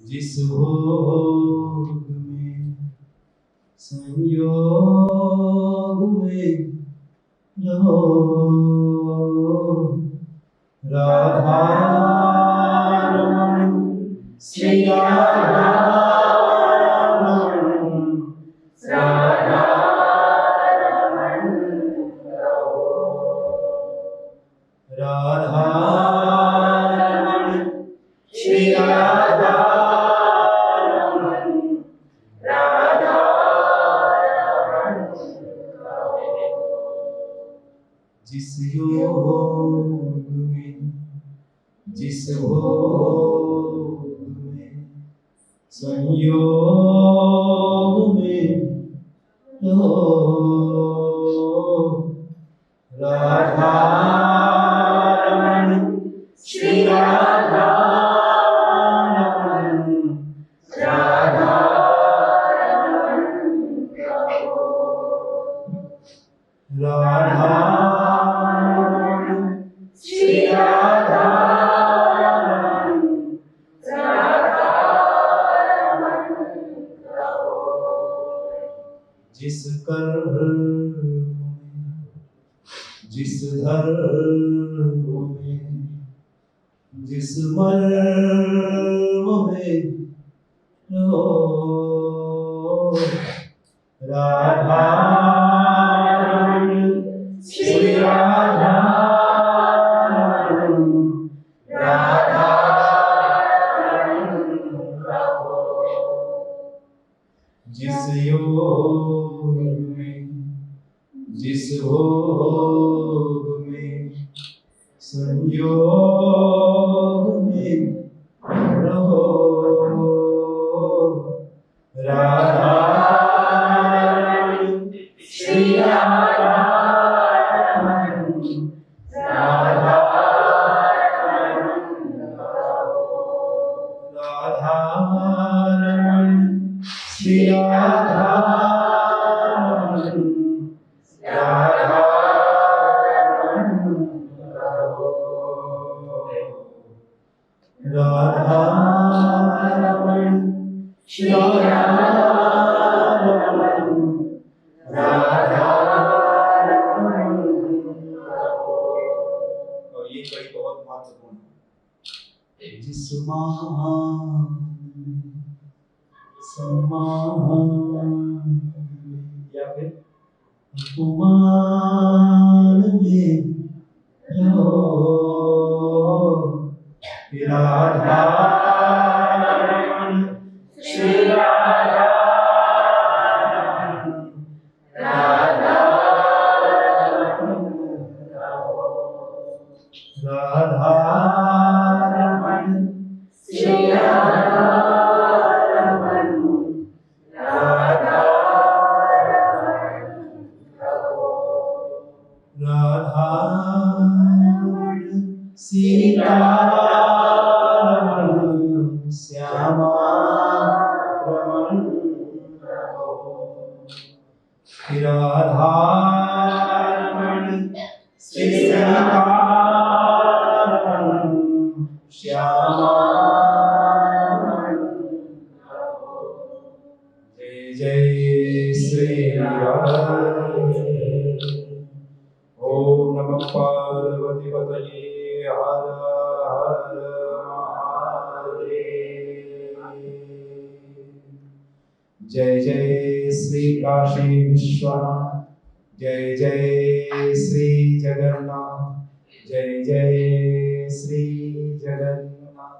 जिस भोग में संयोग में रहो राधा रमण श्री राधा रमण राधा रमण राधा रमण श्री राधा रमण राधा रमण जिस योग में जिस भोग में संयोग में रहो राधा रमण श्री राधा रमण राधा रमण राधा रमण श्री राधा रमण राधा रमण जिस कर्म में जिस धर्म में जिस मर्म में रहो राधा रमण श्री राधा रमण राधा रमण जिस योग में जिस भोग में संयोग में रहो राधा रमण श्री राधा रमण राधा रमण राधा रमण श्री राधा रमण राधा रमण राधा रमण श्री राधा रमण राधा रमण। और ये कड़ी बहुत महत्वपूर्ण है। जिस मान सम्मान या फिर अपमान में रहो राधा रमण श्री राधा रमण राधा रमण राधा रमण श्री राधा रमण राधा रमण राधा रमण सीतारमण श्यामा रमण राधा रमण सीतारमण श्यामा जय जय श्री राधे। ओम नमः पार्वती पतये हर हर महादेव। जय जय श्री काशी विश्वनाथ जय जय श्री जगन्नाथ जय जय श्री जगन्नाथ।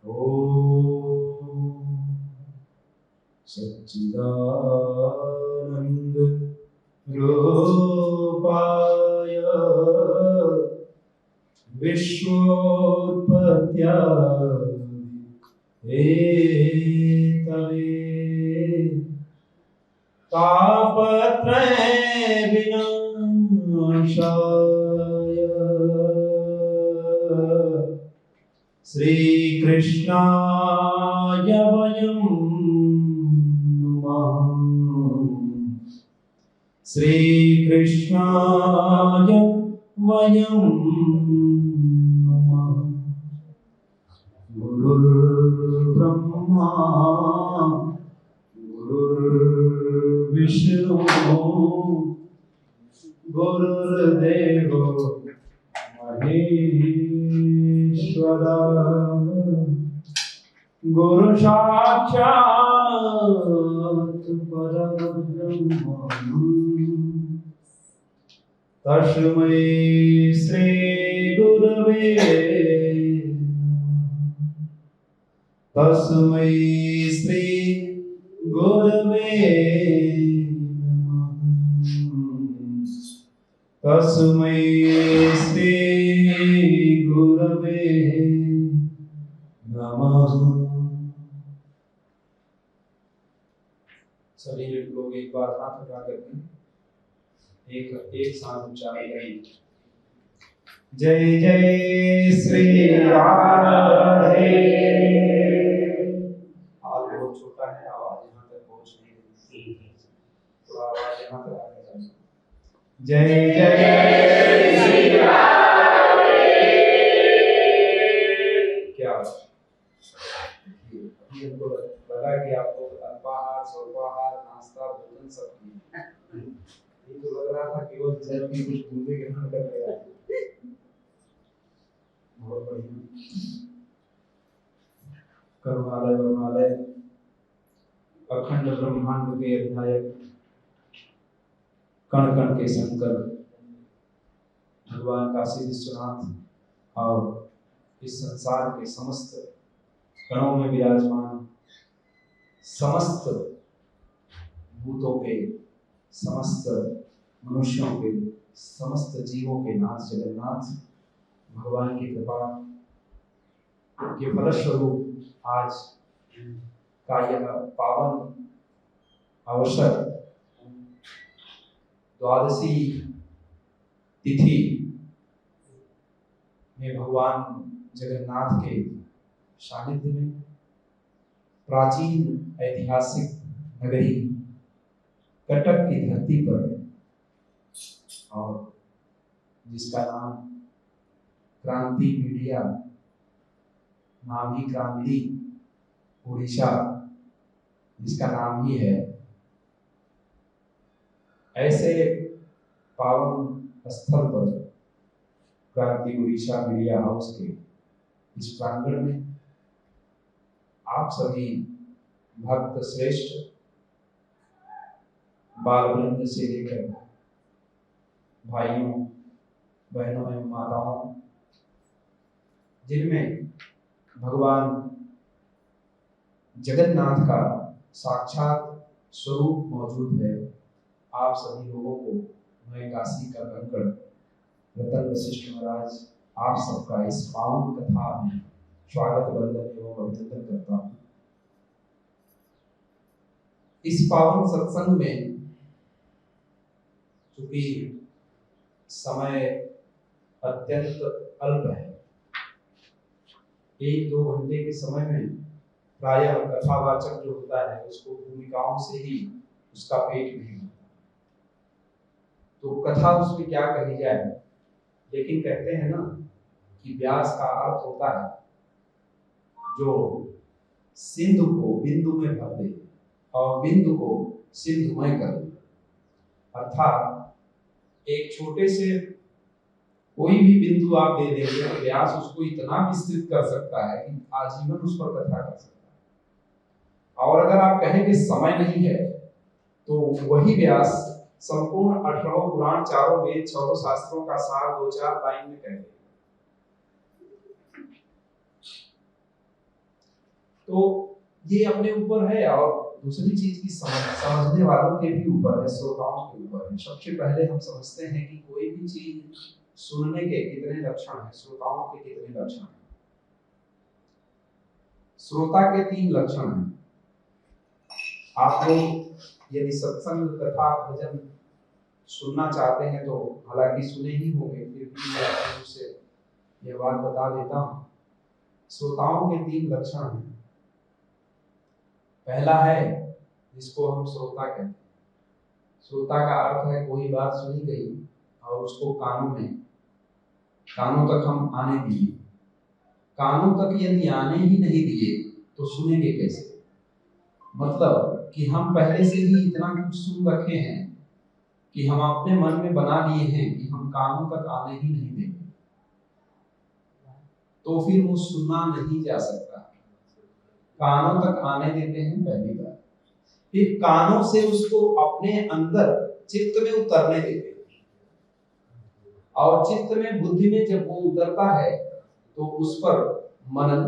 ओम सच्चिदानंद रूपाय विश्वोत्पत्त्यादि हेतवे तापत्रय विनाशाय श्री कृष्णाय वयं नमः श्री कृष्णाय वयं नमः। गुरुर्ब्रह्मा गुरुर्विष्णु गुरुर्देवो महेश्वर गुरु साक्षात् परब्रह्म तस्मै श्री गुरवे तस्मै श्री गुरवे तस्मै श्री गुरवे नमः। सभी लोग एक बार हाथ उठा करके एक साथ उच्चारण करें। जय जय श्री राधे। हाथ बहुत छोटा है, आवाज यहाँ तक पहुँच नहीं रही, थोड़ा आवाज यहाँ तक आगे जाए। जय जय श्री राधे। क्या अभी हमको लगा कि आपको अल्पाहार स्वल्पाहार नाश्ता भोजन सब किए, ये तो लग रहा था केवल जल की कुछ बूंदे ग्रहण कर लिया। बहुत बढ़िया। करुणालय वरुणालय अखंड ब्रह्मांड के अधिनायक कण कण के शंकर भगवान काशी विश्वनाथ और इस संसार के समस्त कणों में विराजमान समस्त भूतों के समस्त मनुष्यों के समस्त जीवों के नाथ जगन्नाथ भगवान की कृपा के फलस्वरूप आज का यह पावन अवसर द्वादशी तिथि में भगवान जगन्नाथ के सानिध्य में प्राचीन ऐतिहासिक नगरी कटक की धरती पर और जिसका नाम क्रांति मीडिया नाम ही क्रांति उड़ीसा जिसका नाम ही है, ऐसे पावन स्थल पर क्रांति उड़ीसा मीडिया हाउस के इस प्रांगण में आप सभी भक्त श्रेष्ठ बाल वृंद से लेकर भाइयों बहनों एवं माताओं जिनमें भगवान जगन्नाथ का साक्षात स्वरूप मौजूद है, आप सभी लोगों को मैं काशी का कंकड़ रतन वशिष्ठ महाराज आप सबका इस पावन कथा में स्वागत वंदन एवं अभिनंदन करता हूँ। इस पावन सत्संग में चूंकि समय अत्यंत अल्प है, 1-2 घंटे के समय में प्रायः कथावाचक जो होता है उसको भूमिकाओं से ही उसका पेट नहीं भरता, तो कथा उसमें क्या कही जाए। लेकिन कहते हैं ना कि व्यास का अर्थ होता है जो सिंधु को बिंदु में भर दे और बिंदु को सिंधुमय कर दे। अर्थात एक छोटे से कोई भी बिंदु आप दे देंगे तो व्यास उसको इतना विस्तृत कर सकता है कि आजीवन उस पर कथा कर सकता है। और अगर आप कहें कि समय नहीं है तो वही व्यास संपूर्ण 18 पुराण, 4 वेद, 14 शास्त्रों का सार 2-4 लाइन में कह देगा। तो ये अपने ऊपर है और दूसरी चीज की समझने वालों के भी ऊपर है, श्रोताओं के ऊपर है। सबसे पहले हम समझते हैं कि कोई भी चीज सुनने के कितने लक्षण हैं, श्रोताओं के कितने लक्षण हैं। श्रोता के 3 लक्षण हैं। आप लोग यदि सत्संग कथा भजन सुनना चाहते हैं तो हालांकि सुने ही होंगे, फिर भी मैं आपसे यह बात बता देता हूँ। श्रोताओं के 3 लक्षण हैं। पहला है जिसको हम श्रोता कहते हैं। श्रोता का अर्थ है कोई बात सुनी गई और उसको कानों तक हम आने दिए, कानों तक यदि आने ही नहीं दिए तो सुनेंगे कैसे? मतलब कि हम पहले से ही इतना कुछ सुन रखे हैं कि हम अपने मन में बना लिए हैं कि हम कानों तक आने ही नहीं देंगे, तो फिर वो सुनना नहीं जा सकता। कानों तक आने देते हैं पहली बार, फिर कानों से उसको अपने अंदर चित्त में उतरने देते हैं, और चित्त में बुद्धि में जब वो उतरता है तो उस पर मनन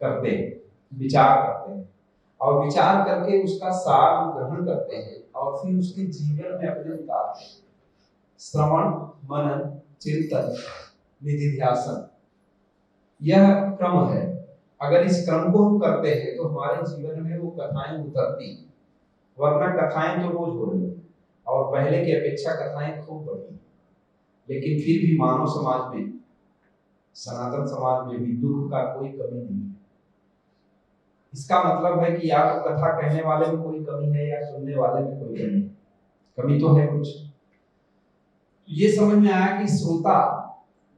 करते हैं, विचार करते हैं, और विचार करके उसका सार ग्रहण करते हैं और फिर उसके जीवन में अपने उतारते हैं। श्रवण, मनन, चिंतन, निधिध्यासन, यह क्रम है। अगर इस क्रम को हम करते हैं तो हमारे जीवन में वो कथाएं उतरती, वरना कथाएं तो रोज हो रही और पहले की अपेक्षा कथाएं खूब बढ़ी, लेकिन फिर भी मानव समाज में, सनातन समाज में भी दुख का कोई कमी नहीं है। इसका मतलब है कि या तो कथा कहने वाले में कोई कमी है या सुनने वाले में कोई कमी है। कमी तो है कुछ। ये समझ में आया कि श्रोता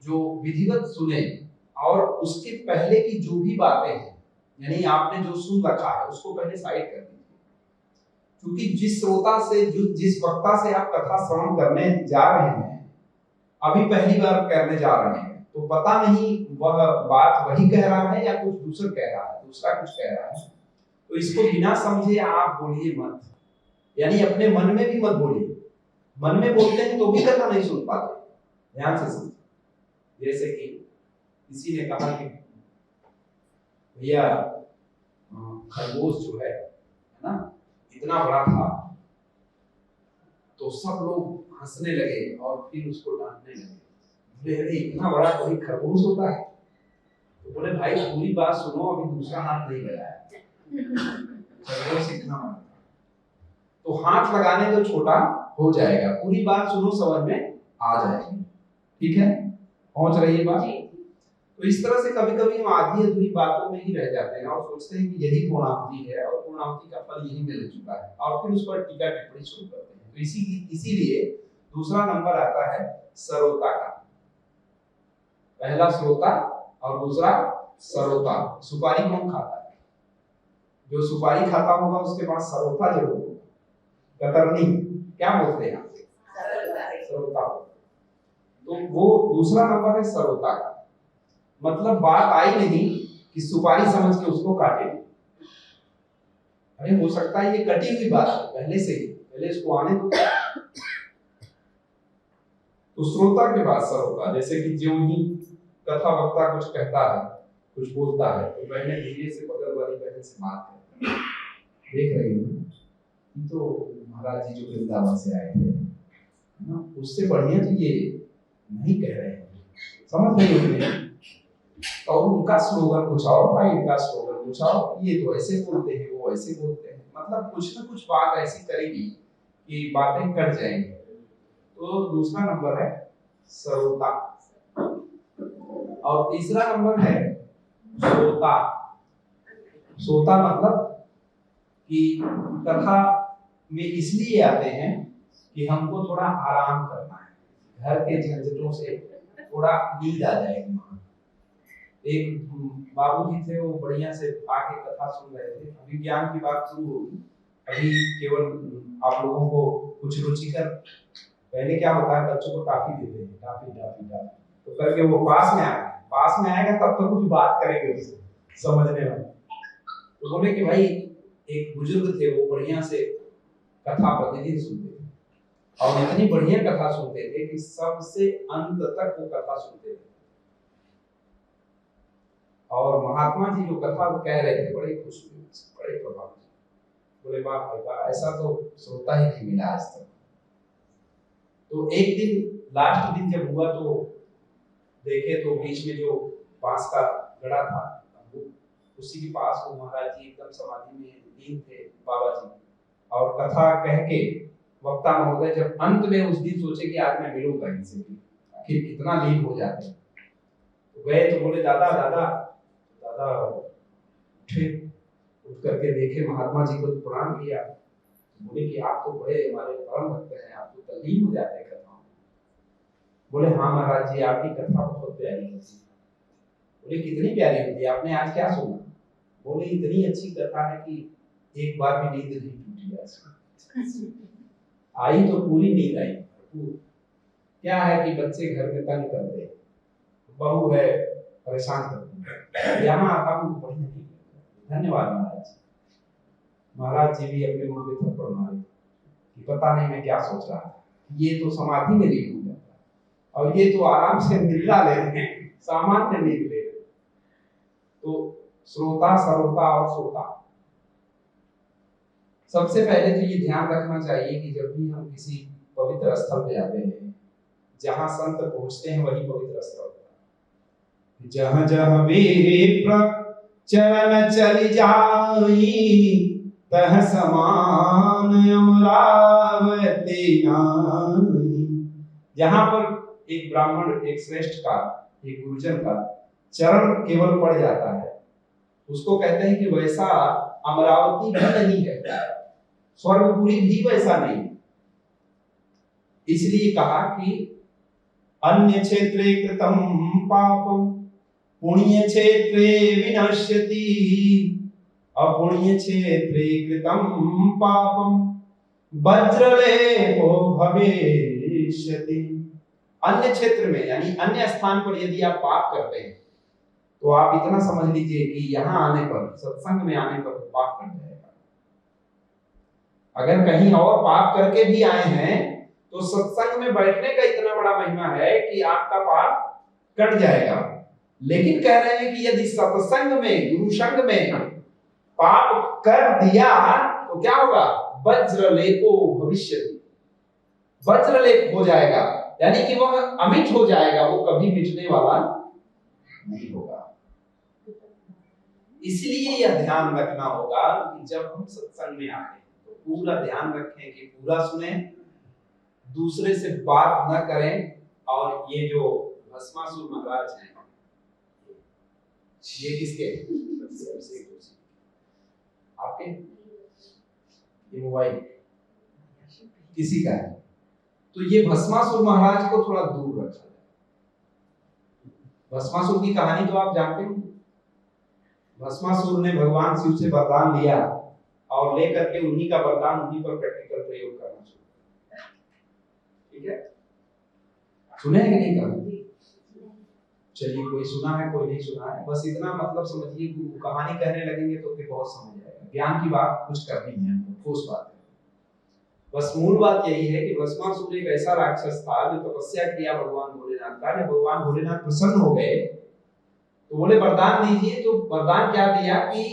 जो विधिवत सुने और उसके पहले की जो भी बातें हैं, यानी आपने जो सुन रखा है उसको पहले साइड कर दीजिए, क्योंकि जिस श्रोता से, जिस वक्ता से आप कथा श्रवण करने जा रहे हैं, अभी पहली बार करने जा रहे हैं, तो पता नहीं वह बात वही कह रहा है या कुछ दूसरा कह रहा है, दूसरा कुछ कह रहा है। तो इसको बिना समझे आप बोलिए मत, यानी अपने मन में भी मत बोलिए। मन में बोलते हैं तो भी कथा नहीं सुन पाते, ध्यान से समझिए। जैसे कि किसी ने कहा कि भैया खरगोश जो है ना, इतना बड़ा था, तो सब लोग हंसने लगे और फिर उसको डांटने लगे। बोले अरे इतना बड़ा कोई खरगोश होता है? तो बोले भाई पूरी बात सुनो, अभी दूसरा हाथ नहीं लगाया, खरगोश इतना बड़ा, तो हाथ लगाने तो छोटा हो जाएगा, पूरी बात सुनो, समझ में आ जाएगी। ठीक है, पहुंच रही है बात? तो इस तरह से कभी कभी हम आधी अधूरी बातों में ही रह जाते हैं और सोचते हैं कि यही पूर्णाहुति है और पूर्णाहुति का फल यही मिल चुका है, और फिर उस पर टीका टिप्पणी शुरू करते हैं। तो इसीलिए दूसरा नंबर आता है सरोता का। पहला श्रोता और दूसरा सरोता। सुपारी कौन खाता है? जो सुपारी खाता होगा उसके पास सरोता जरूर होगा। कतरनी क्या बोलते हैं? सरोता। तो वो दूसरा नंबर है सरोता का। मतलब बात आई नहीं कि सुपारी समझ के उसको काटे, अरे हो सकता है ये कटी हुई बात है पहले से ही, पहले इसको आने दो। तो श्रोता के बाद सरोता, जैसे कि जो ही कथा वक्ता कुछ कहता है, कुछ बोलता है, तो बहने धीरे से बगल वाली बहन से बात करती है, देख रही हूँ तो महाराज जी जो वृंदावन से आए थे ना, उससे बढ़िया तो ये नहीं कह रहे हैं, समझ नहीं होते। और उनका स्लोगन कुछ और था, इनका स्लोगन कुछ और, ये तो ऐसे बोलते हैं, वो ऐसे बोलते हैं, मतलब कुछ ना कुछ बात ऐसी करेगी कि बातें कट जाएंगी। तो दूसरा नंबर है सरोता, और तीसरा नंबर है सोता। सोता मतलब कि कथा में इसलिए आते हैं कि हमको थोड़ा आराम करना है, घर के झंझटों से थोड़ा नींद आ जाएगी। एक बाबूजी थे, वो बढ़िया से आके कथा सुन रहे थे, अभी ज्ञान की बात शुरू होगी, अभी केवल आप लोगों को कुछ रुचिकर, पहले क्या होता है बच्चों को टॉफी देते हैं, टॉफी टॉफी टॉफी, तो करके वो पास में आएगा तब तो कुछ बात करेंगे उससे समझने में। तो बोले कि भाई एक बुजुर्ग थे, वो बढ़िया से कथा प्रतिदिन सुनते थे, और इतनी बढ़िया कथा सुनते थे कि सबसे अंत तक वो कथा सुनते थे, और महात्मा जी जो कथा कह रहे थे बड़े खुश हुए, बड़े प्रभावित, बोले वाह भाई वाह, ऐसा तो श्रोता ही नहीं मिला आज तक। तो एक दिन लास्ट दिन जब हुआ तो देखे तो बीच में जो बांस का गड़ा था, उसी के पास वो महाराज जी एकदम समाधि में लीन थे, बाबा जी, और कथा कह के वक्ता महोदय जब अंत में उस दिन सोचे कि आज मैं मिलूंगा इनसे, आखिर कितना लीन हो जाते हैं, तो गए तो बोले दादा दादा दादा उठे, उठ करके देखे महात्मा जी को, तो प्रणाम किया, बोले कि आप तो बड़े हमारे परम भक्त हैं, आप तो तल्लीन हो जाते हैं कथा। बोले हाँ महाराज जी, आपकी कथा बहुत प्यारी है। बोले कितनी प्यारी होती है, आपने आज क्या सुना? बोले इतनी अच्छी कथा है कि एक बार भी नींद नहीं टूटी आज। आई तो पूरी नींद आई। क्या है कि बच्चे घर में तंग करते हैं, बहू है परेशान करती है, यहाँ आता हूँ बढ़िया नींद। धन्यवाद महाराज। महाराज जी भी अपने मुंह पे थप्पड़ मारे कि पता नहीं मैं क्या सोच रहा था, ये तो समाधि में लीन हो जाता और ये तो आराम से निद्रा ले रहे हैं, सामान्य नींद ले रहे हैं। तो श्रोता, सरोता और श्रोता, सबसे पहले तो ये ध्यान रखना चाहिए कि जब भी हम किसी पवित्र स्थल पे जाते हैं, जहां संत पहुंचते हैं वही पवित्र स्थल होता है। जहां जहां विप्र चरण चली जाई, तह समान अमरावती नाई। जहां पर एक ब्राह्मण, एक श्रेष्ठ का, एक गुरुजन का चरण केवल पड़ जाता है, उसको कहते हैं कि वैसा अमरावती भी नहीं है, स्वर्गपुरी भी वैसा नहीं। इसलिए कहा कि अन्य क्षेत्रे कृतं पापं पुण्य क्षेत्रे विनश्यति, अपुण्य क्षेत्रे कृतं पापं वज्रलेपो भविष्यति। अन्य क्षेत्र में यानी अन्य स्थान पर यदि आप पाप करते हैं तो आप इतना समझ लीजिए कि यहाँ आने पर, सत्संग में आने पर पाप कट जाएगा। अगर कहीं और पाप करके भी आए हैं तो सत्संग में बैठने का इतना बड़ा महिमा है कि आपका पाप कट जाएगा। लेकिन कह रहे हैं कि यदि सत्संग में, गुरु संग में पाप कर दिया तो क्या होगा? वज्रलेपो भविष्यति, वज्रलेप हो जाएगा, यानी कि वह अमिट हो जाएगा, वो कभी मिटने वाला नहीं होगा। इसलिए यह ध्यान रखना होगा कि जब हम सत्संग में आए तो पूरा ध्यान रखें कि पूरा सुने, दूसरे से बात न करें। और ये जो भस्मासुर महाराज हैं, ये किसके? आपके? ये मोबाइल किसी का है? तो ये भस्मासुर महाराज को थोड़ा दूर रखा जाए। भस्मासुर की कहानी तो आप जानते हैं। भस्मासुर ने भगवान शिव से वरदान लिया और लेकर के उन्हीं का वरदान उन्हीं पर प्रैक्टिकल प्रयोग करना शुरू किया। ठीक है, सुने हैं कि नहीं कहानी? चलिए, कोई सुना है, कोई नहीं सुना है, बस इतना मतलब समझिए कि कहानी कहने लगेंगे तो फिर बहुत समझ आएगा। ज्ञान की बात कुछ करनी है, ठोस बात है। बस मूल बात यही है कि भस्मासुर एक ऐसा राक्षस था जो तपस्या किया भगवान भोलेनाथ का। जब भगवान भोलेनाथ प्रसन्न हो गए तो बोले वरदान दीजिए। तो वरदान क्या दिया कि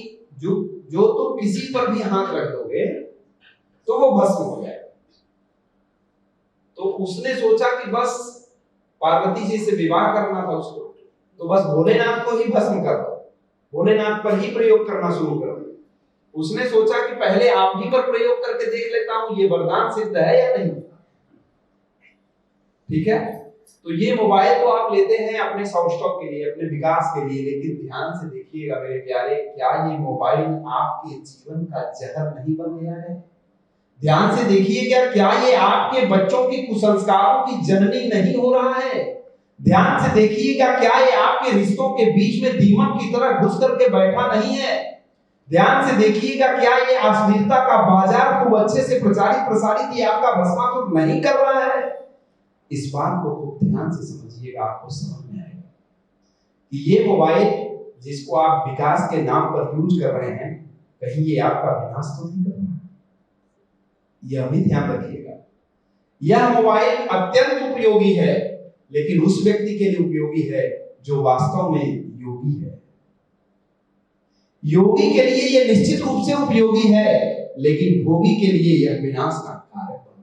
जो तुम किसी पर भी हाथ रख दोगे तो वो भस्म हो जाएगा। तो उसने सोचा कि बस पार्वती जी से विवाह करना था उसको, तो बस भोलेनाथ को ही भस्म कर दो, भोलेनाथ पर ही प्रयोग करना शुरू कर दो। उसने सोचा कि पहले आप ही पर प्रयोग करके देख लेता हूं ये वरदान सिद्ध है या नहीं। ठीक है, तो ये मोबाइल तो आप लेते हैं अपने सौष्ठव के लिए, अपने विकास के लिए, लेकिन ध्यान से देखिएगा मेरे प्यारे, क्या ये मोबाइल आपके जीवन का जहर नहीं बन गया है? ध्यान से देखिएगा, क्या ये आपके बच्चों की कुसंस्कारों की जननी नहीं हो रहा है? ध्यान से देखिएगा, क्या ये आपके रिश्तों के बीच में दीमक की तरह घुस करके बैठा नहीं है? ध्यान से देखिएगा, क्या ये अश्लीलता का बाजार खूब अच्छे से प्रचारित प्रसारित ये आपका भस्मासुर नहीं कर रहा है? इस बात को खूब ध्यान से समझिएगा, आपको समझ में आएगा कि ये मोबाइल जिसको आप विकास के नाम पर यूज कर रहे हैं, कहीं ये आपका विनाश तो नहीं कर रहा है? यह भी ध्यान रखिएगा। यह मोबाइल अत्यंत उपयोगी है, लेकिन उस व्यक्ति के लिए उपयोगी है जो वास्तव में योगी है। योगी के लिए यह निश्चित रूप से उपयोगी है, लेकिन भोगी के लिए यह विनाशकारी कार्य बन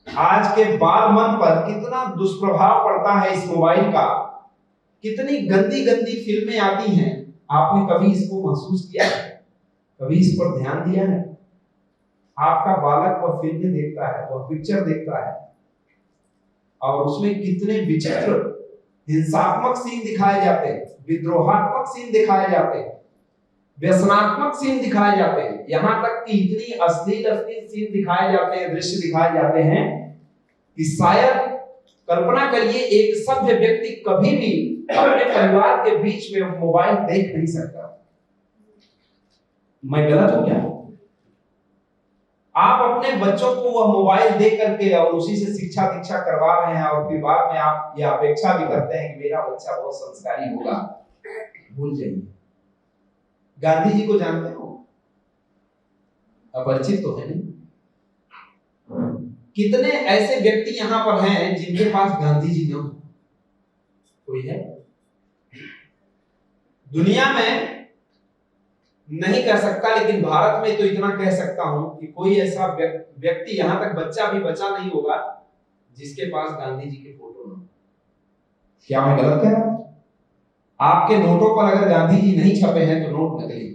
रहा है। आज के बाल मन पर कितना दुष्प्रभाव पड़ता है इस मोबाइल का, कितनी गंदी गंदी फिल्में आती हैं। आपने कभी इसको महसूस किया है? कभी इस पर ध्यान दिया है? आपका बालक वह फिल्में देखता है, वह पिक्चर देखता है, और उसमें कितने विचित्र हिंसात्मक सीन दिखाए जाते हैं, विद्रोहात्मक सीन दिखाए जाते हैं, व्यसनात्मक सीन दिखाए जाते हैं, यहाँ तक कि इतनी अश्लील सीन दिखाए जाते हैं, दृश्य दिखाए जाते हैं कि शायद कल्पना करिए एक सभ्य व्यक्ति कभी भी अपने परिवार के बीच में मोबाइल देख नहीं सकता। मैं गलत हूं क्या? आप अपने बच्चों को वह मोबाइल दे करके और उसी से शिक्षा दीक्षा करवा रहे हैं और फिर बाद में आप ये अपेक्षा भी करते हैं कि मेरा बच्चा बहुत संस्कारी होगा। भूल जाइए। गांधी जी को जानते हो? अपरिचित तो है नहीं। कितने ऐसे व्यक्ति यहां पर हैं जिनके पास गांधी जी न हो? कोई है? दुनिया में नहीं कर सकता, लेकिन भारत में तो इतना कह सकता हूं कि कोई ऐसा व्यक्ति, यहां तक बच्चा भी बचा नहीं होगा जिसके पास गांधी जी के फोटो न हो। क्या मैं गलत कह रहा हूं? आपके नोटों पर अगर गांधी जी नहीं छपे हैं तो नोट नकली।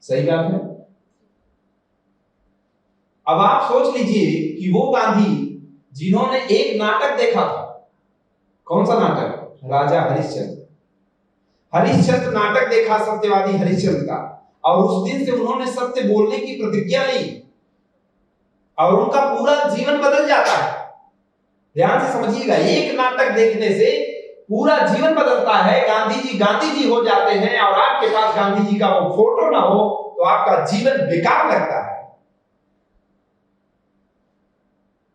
सही बात है। अब आप सोच लीजिए कि वो गांधी जिन्होंने एक नाटक देखा था, कौन सा नाटक? राजा हरिश्चंद्र। हरिश्चंद्र नाटक देखा, सत्यवादी हरिश्चंद्र का, और उस दिन से उन्होंने सत्य बोलने की प्रतिज्ञा ली और उनका पूरा जीवन बदल जाता है। ध्यान से समझिएगा, एक नाटक देखने से पूरा जीवन बदलता है। गांधी जी हो जाते हैं और आपके पास गांधी जी का वो फोटो ना हो तो आपका जीवन बेकार लगता है।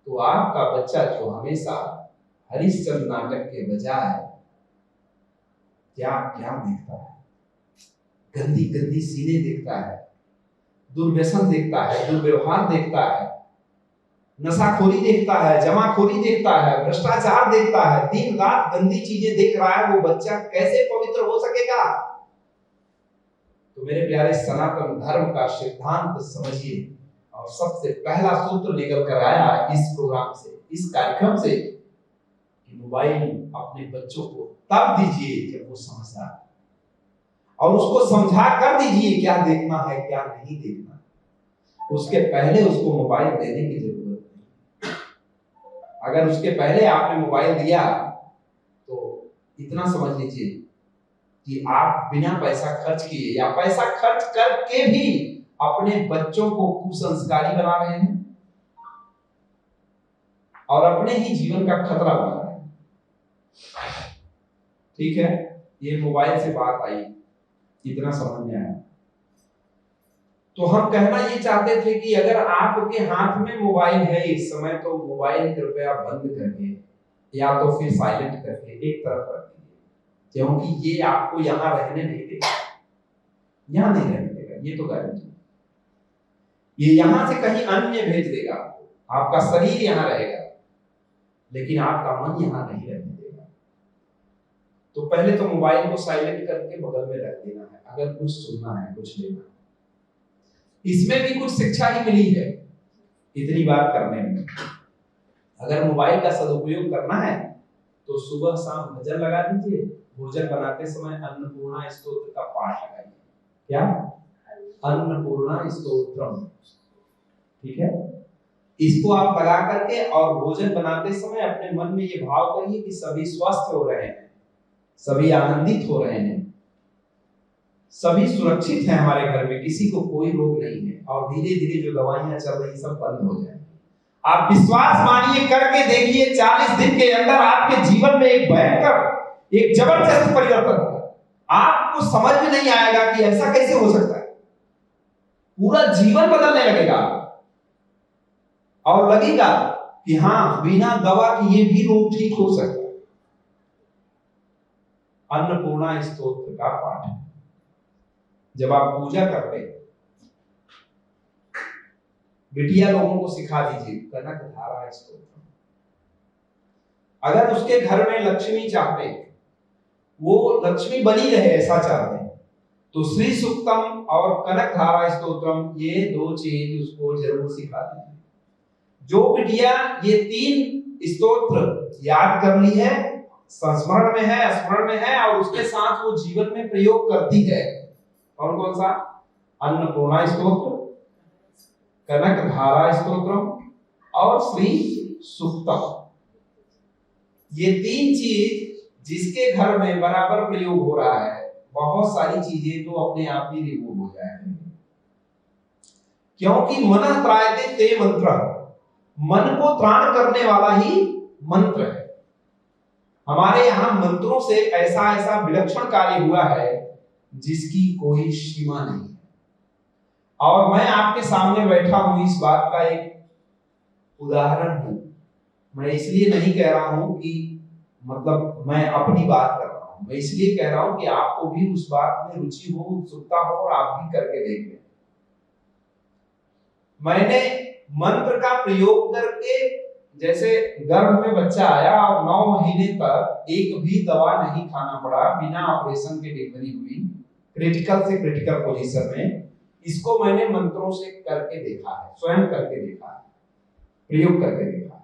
तो आपका बच्चा जो हमेशा हरिश्चंद्र नाटक के बजाय क्या क्या देखता है? गंदी गंदी सीने देखता है, दुर्व्यसन देखता है, दुर्व्यवहार देखता है, नशाखोरी देखता है, जमाखोरी देखता है, भ्रष्टाचार देखता है, दिन रात गंदी चीजें देख रहा है। वो बच्चा कैसे पवित्र हो सकेगा? तो मेरे प्यारे, सनातन धर्म का सिद्धांत समझिए। और सबसे पहला सूत्र निकल कर आया इस प्रोग्राम से, इस कार्यक्रम से, कि मोबाइल अपने बच्चों को तब दीजिए जब वो समझदार है, और उसको समझा कर दीजिए क्या देखना है क्या नहीं देखना। उसके पहले उसको मोबाइल देने की जरूरत नहीं। अगर उसके पहले आपने मोबाइल दिया तो इतना समझ लीजिए कि आप बिना पैसा खर्च किए या पैसा खर्च करके भी अपने बच्चों को कुसंस्कारी बना रहे हैं और अपने ही जीवन का खतरा बना रहे हैं। ठीक है, ये मोबाइल से बात आई, इतना समझ में आया। तो हम कहना ये चाहते थे कि अगर आपके हाथ में मोबाइल है इस समय, तो मोबाइल कृपया बंद करके या तो फिर साइलेंट करके एक तरफ रख दीजिए, क्योंकि ये आपको यहाँ रहने नहीं देगा, यहाँ नहीं रहने देगा, ये तो गारंटी। ये यहाँ से कहीं अन्य भेज देगा आपको, आपका शरीर यहाँ रहेगा लेकिन आपका मन यहाँ नहीं रहने देगा। तो पहले तो मोबाइल को साइलेंट करके बगल में रख देना है, अगर कुछ सुनना है, कुछ लेना है। इसमें भी कुछ शिक्षा ही मिली है इतनी बात करने में। अगर मोबाइल का सदुपयोग करना है तो सुबह शाम भजन लगा दीजिए, भोजन बनाते समय अन्नपूर्णा स्तोत्र का पाठ लगाइए। क्या? अन्नपूर्णा स्तोत्रम। ठीक है, इसको आप लगा करके और भोजन बनाते समय अपने मन में ये भाव करिए कि सभी स्वस्थ हो रहे हैं, सभी आनंदित हो रहे हैं, सभी सुरक्षित हैं, हमारे घर में किसी को कोई रोग नहीं है, और धीरे धीरे जो दवाइयां चल रही सब बंद हो जाएंगी। आप विश्वास मानिए, करके देखिए, 40 दिन के अंदर आपके जीवन में एक भयंकर, एक जबरदस्त परिवर्तन होगा। आपको समझ में नहीं आएगा कि ऐसा कैसे हो सकता है। पूरा जीवन बदलने लगेगा और लगेगा कि हाँ, बिना दवा के ये भी रोग ठीक हो सकता है। अन्नपूर्णा स्तोत्र का पाठ जब आप पूजा करते हैं, बिटिया लोगों को सिखा दीजिए कनक धारा स्तोत्र। अगर उसके घर में लक्ष्मी चाहते, वो लक्ष्मी बनी रहे ऐसा चाहते हैं, तो श्री सूक्तम और कनक धारा स्तोत्रम, ये दो चीज उसको जरूर सिखा दीजिए। जो बिटिया ये 3 स्तोत्र याद कर ली है, संस्मरण में है, स्मरण में है, और उसके साथ वो जीवन में प्रयोग करती है, कौन कौन सा? अन्नपूर्णा स्तोत्र, कनक धारा स्तोत्रम और श्री सूक्तम। ये 3 चीज जिसके घर में बराबर प्रयोग हो रहा है, बहुत सारी चीजें तो अपने आप ही रिमूव हो जाएंगी। क्योंकि मनः त्रायते ते मंत्र, मन को त्राण करने वाला ही मंत्र है। हमारे यहाँ मंत्रों से ऐसा ऐसा विलक्षण कार्य हुआ है जिसकी कोई सीमा नहीं है। और मैं आपके सामने बैठा हूं इस बात का एक उदाहरण हूं। मैं इसलिए नहीं कह रहा हूं कि मतलब मैं अपनी बात कर रहा हूं, मैं इसलिए कह रहा हूं कि आपको भी उस बात में रुचि हो, उत्सुकता हो और आप भी करके देख लें। मैंने मंत्र का प्रयोग करके, जैसे गर्भ में बच्चा आया और 9 महीने तक एक भी दवा नहीं खाना पड़ा, बिना ऑपरेशन के डिलीवरी हुई, क्रिटिकल से क्रिटिकल पोजीशन में, इसको मैंने मंत्रों से करके देखा है, स्वयं करके देखा है, प्रयोग करके देखा है।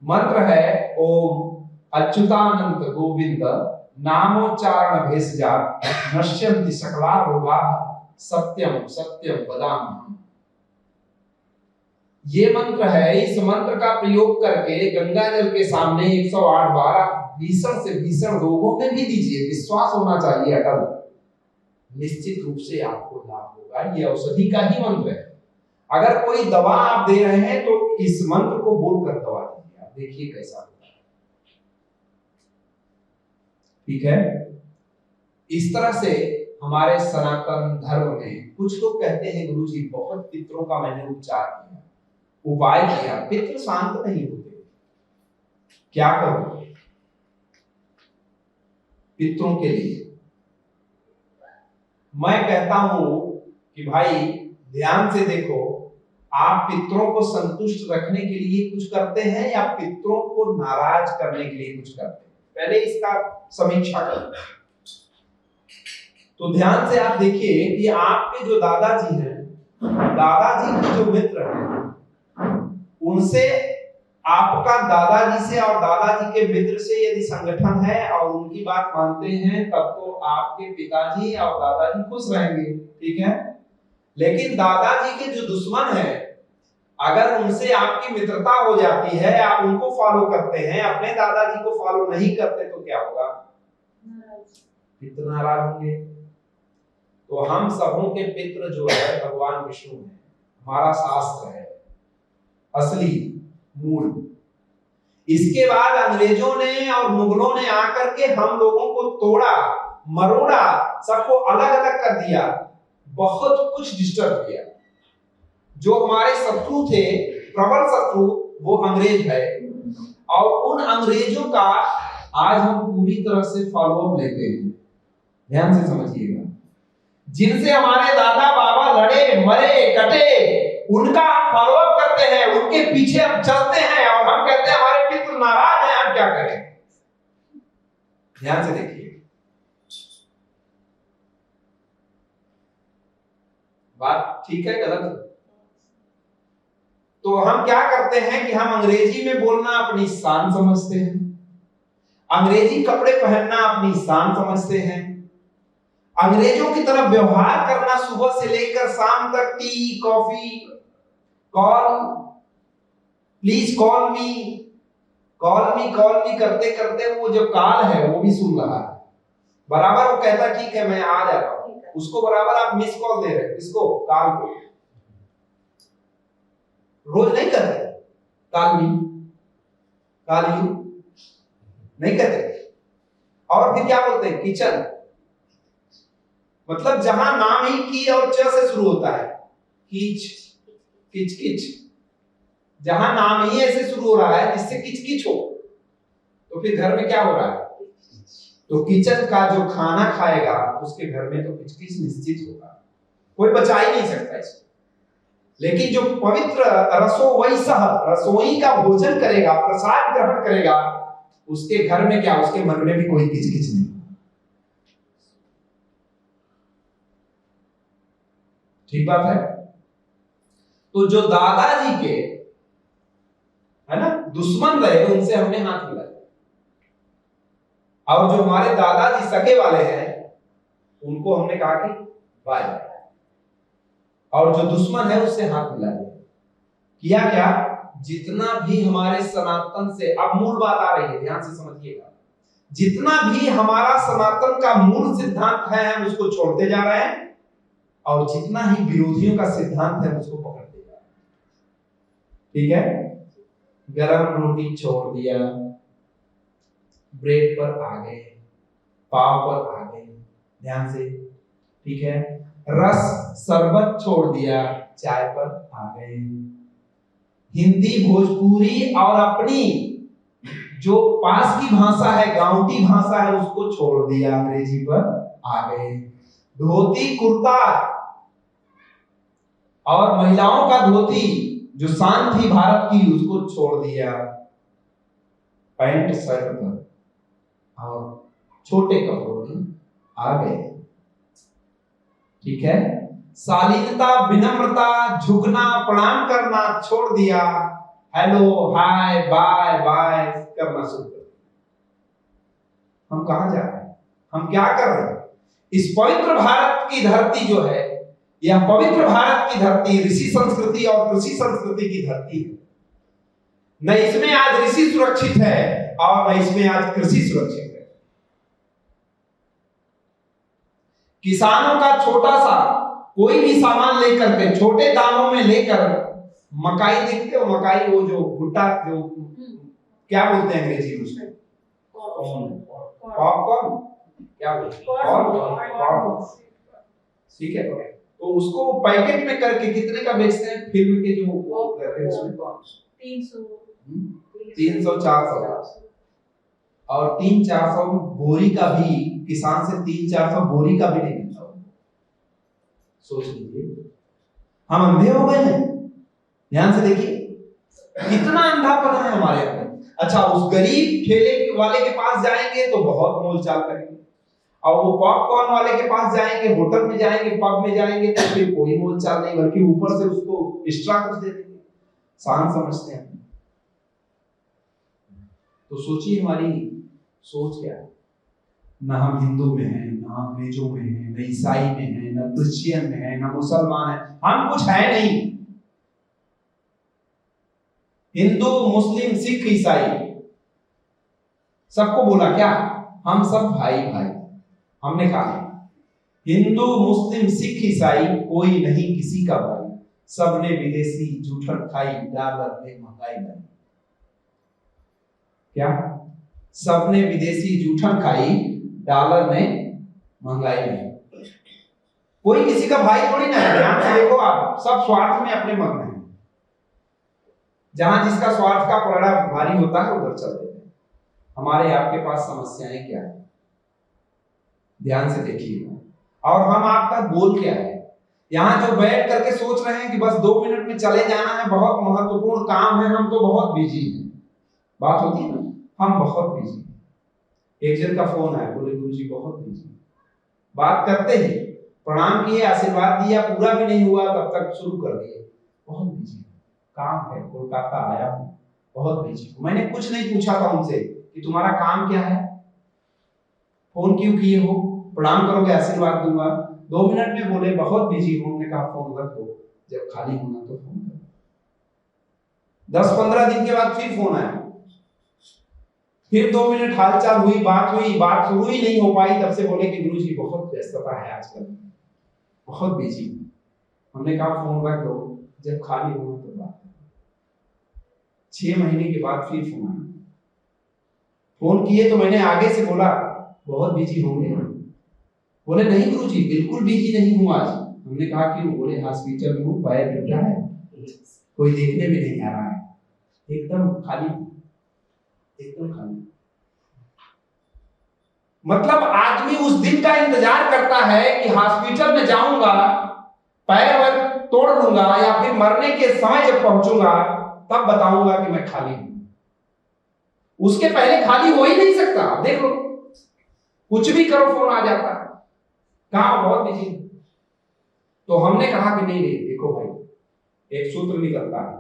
मंत्र है ओम अच्युतानंत गोविंद नामोच्चारण भेषजात नश्यन्ति सकला रोगाः सत्यम सत्यम वदाम्यहम्। ये मंत्र है। इस मंत्र का प्रयोग करके गंगा जल के सामने 108 बार भीषण से भीषण रोगों में भी दीजिए, विश्वास होना चाहिए अटल, निश्चित रूप से आपको लाभ होगा। ये औषधि का ही मंत्र है। अगर कोई दवा आप दे रहे हैं तो इस मंत्र को बोलकर दवा दीजिए, आप देखिए कैसा होता है। ठीक है। इस तरह से हमारे सनातन धर्म में कुछ लोग कहते हैं गुरुजी बहुत पितरों का मैंने उपचार किया, उपाय किया, पितृ शांत नहीं होते, क्या करूं पितरों के लिए? मैं कहता हूं कि भाई ध्यान से देखो, आप पितरों को संतुष्ट रखने के लिए कुछ करते हैं या पितरों को नाराज करने के लिए कुछ करते हैं? पहले इसका समीक्षा करें। तो ध्यान से आप देखिए कि आपके जो दादाजी हैं, दादाजी के जो मित्र हैं, उनसे आपका दादाजी से और दादाजी के मित्र से यदि संगठन है और उनकी बात मानते हैं, तब तो आपके पिताजी और दादाजी खुश रहेंगे। ठीक है। लेकिन दादाजी के जो दुश्मन है, अगर उनसे आपकी मित्रता हो जाती है, आप उनको फॉलो करते हैं, अपने दादाजी को फॉलो नहीं करते, तो क्या होगा? पितृ नाराज होंगे। तो हम सबों के पितृ जो है भगवान विष्णु है, हमारा शास्त्र है असली मूल। इसके बाद अंग्रेजों ने और मुगलों ने आकर के हम लोगों को तोड़ा मरोड़ा, सबको अलग अलग कर दिया, बहुत कुछ डिस्टर्ब किया। जो हमारे शत्रु थे, प्रबल शत्रु, वो अंग्रेज है, और उन अंग्रेजों का आज हम पूरी तरह से फॉलोअप लेते हैं। ध्यान से समझिएगा, जिनसे हमारे दादा बाबा लड़े मरे कटे, उनका हम फॉलोअप करते हैं, उनके पीछे हम चलते हैं, और हम कहते हैं हमारे पितृ नाराज हैं, हम क्या करें? ध्यान से देखिए, बात ठीक है गलत? तो हम क्या करते हैं कि हम अंग्रेजी में बोलना अपनी शान समझते हैं, अंग्रेजी कपड़े पहनना अपनी शान समझते हैं, अंग्रेजों की तरफ व्यवहार करना सुबह से लेकर शाम तक, tea coffee, call please call मी करते करते वो जो कॉल है वो भी सुन रहा है बराबर। वो कहता ठीक है मैं आ जा रहा हूं, उसको बराबर आप मिस कॉल दे रहे हैं, इसको कॉल को रोज नहीं कर रहे, कॉल यू नहीं कहते। और फिर क्या बोलते हैं? किचन, मतलब जहां नाम ही की और च से शुरू होता है, कीच किच किच, जहां नाम ही ऐसे शुरू हो रहा है जिससे किच किच हो, तो फिर घर में क्या हो रहा है? तो किचन का जो खाना खाएगा उसके घर में तो किच किच निश्चित होगा, कोई बचा ही नहीं सकता इसको। लेकिन जो पवित्र रसोवैसह, रसोई का भोजन करेगा, प्रसाद ग्रहण करेगा, उसके घर में क्या, उसके मन में भी कोई किच किच नहीं। ठीक बात है। तो जो दादाजी के है ना दुश्मन रहे, उनसे हमने हाथ मिलाया, और जो हमारे दादाजी सगे वाले हैं उनको हमने कहा कि बाय, और जो दुश्मन है उससे हाथ मिला दिया। किया क्या? जितना भी हमारे सनातन से, अब मूल बात आ रही है, ध्यान से समझिएगा, जितना भी हमारा सनातन का मूल सिद्धांत है हम उसको छोड़ते जा रहे हैं, और जितना ही विरोधियों का सिद्धांत है उसको पकड़ते जा रहे हैं। ठीक है। गरम रोटी छोड़ दिया, ब्रेड पर आ गए, पाव पर आ गए, ध्यान से, ठीक है। रस शरबत छोड़ दिया, चाय पर आ गए। हिंदी भोजपुरी और अपनी जो पास की भाषा है, गांवटी भाषा है, उसको छोड़ दिया, अंग्रेजी पर आ गए। धोती कुर्ता और महिलाओं का धोती जो शान थी भारत की, उसको छोड़ दिया पैंट शर्ट पर और छोटे कपड़ों में आ गए, ठीक है। शालीनता, विनम्रता, झुकना, प्रणाम करना छोड़ दिया, हेलो, हाय, बाय बाय करना शुरू कर दिया। हम कहां जा रहे हैं? हम क्या कर रहे हैं? इस पवित्र भारत की धरती जो है, यह पवित्र भारत की धरती ऋषि संस्कृति और कृषि संस्कृति की धरती है। न इसमें आज ऋषि सुरक्षित है और न इसमें आज कृषि सुरक्षित है। किसानों का छोटा सा कोई भी सामान लेकर के, छोटे दामों में लेकर, मकाई देखते हो, मकाई, वो जो भुट्टा, जो क्या बोलते हैं अंग्रेजी में उसमें, पॉपकॉर्न, क्या बोलते हैं, ठीक है। तो उसको पैकेट में करके कितने का बेचते हैं? फिल्म के जो रहते हैं उसमें 300 400, और 300-400 बोरी का भी, किसान से 300-400 बोरी का भी नहीं मिलता। सोच लीजिए, हम अंधे हो गए हैं। ध्यान से देखिए कितना अंधापन है हमारे अंदर। अच्छा, उस गरीब ठेले वाले के पास जाएंगे तो बहुत मोलचाल करेंगे, और वो पॉपकॉर्न वाले के पास जाएंगे, होटल में जाएंगे, पब में जाएंगे, तो फिर कोई मोलचाल नहीं, बल्कि ऊपर से उसको एक्स्ट्रा कुछ दे देंगे। शान समझते हैं। तो सोचिए हमारी सोच क्या है। न हम हिंदू में हैं, न अंग्रेजों में हैं, न ईसाई में हैं, न क्रिश्चियन में हैं, न मुसलमान हैं, हम कुछ है नहीं। हिंदू, मुस्लिम, सिख, ईसाई सबको बोला क्या? हम सब भाई भाई। हमने कहा हिंदू, मुस्लिम, सिख, ईसाई कोई नहीं किसी का भाई, सबने विदेशी जूठन खाई, डॉलर में महंगाई लाई। क्या? सबने विदेशी जूठन खाई, डॉलर में महंगाई लाई। कोई किसी का भाई थोड़ी ना है। ध्यान से देखो, आप सब स्वार्थ में अपने मग्न हैं। जहां जिसका स्वार्थ का पलड़ा भारी होता है उधर चल देते हैं। हमारे आपके पास समस्याएं क्या है? ध्यान से देखिए। और हम आपका गोल क्या है? यहाँ जो बैठ करके सोच रहे हैं कि बस 2 मिनट में चले जाना है, बहुत महत्वपूर्ण काम है, हम तो बहुत बिजी हैं। बात होती है ना, हम बहुत बिजी हैं। एक जन का फोन आया, बोले गुरुजी बहुत बिजी। बात करते ही प्रणाम किए, आशीर्वाद दिया, पूरा भी नहीं हुआ तब तक शुरू कर दिए, बहुत बिजी काम है, कोलकाता आया हूँ, बहुत बिजी। मैंने कुछ नहीं पूछा था उनसे कि तुम्हारा काम क्या है, फोन क्यों किए हो, प्रणाम करोगे, आशीर्वाद दूंगा। 2 मिनट में बोले बहुत बिजी हूं। हमने कहा फोन रख दो, जब खाली होना तो फोन करो। 10-15 दिन के बाद फिर फोन आया, फिर 2 मिनट हालचाल हुई, बात शुरू ही नहीं हो पाई। तब से बोले कि गुरुजी बहुत व्यस्तता है आजकल, बहुत बिजी। हमने कहा फोन रख दो, जब खाली होना तो बात। 6 महीने के बाद फिर फोन आया। फोन किए तो मैंने आगे से बोला बहुत बिजी होंगे। बोले नहीं गुरुजी बिल्कुल बिजी नहीं हूँ आज। हमने कहा कि बोले हॉस्पिटल में हूँ, पैर टूटा है, कोई देखने भी नहीं आ रहा है, एकदम खाली, एकदम खाली। मतलब आदमी उस दिन का इंतजार करता है कि हॉस्पिटल में जाऊंगा, पैर वैर तोड़ लूंगा, या फिर मरने के समय जब पहुंचूंगा तब बताऊंगा कि मैं खाली हूं। उसके पहले खाली हो ही नहीं सकता। देख लो, कुछ भी करो फोन आ जाता है, कहां बहुत बिजी। तो हमने कहा कि नहीं, देखो भाई, एक सूत्र निकलता है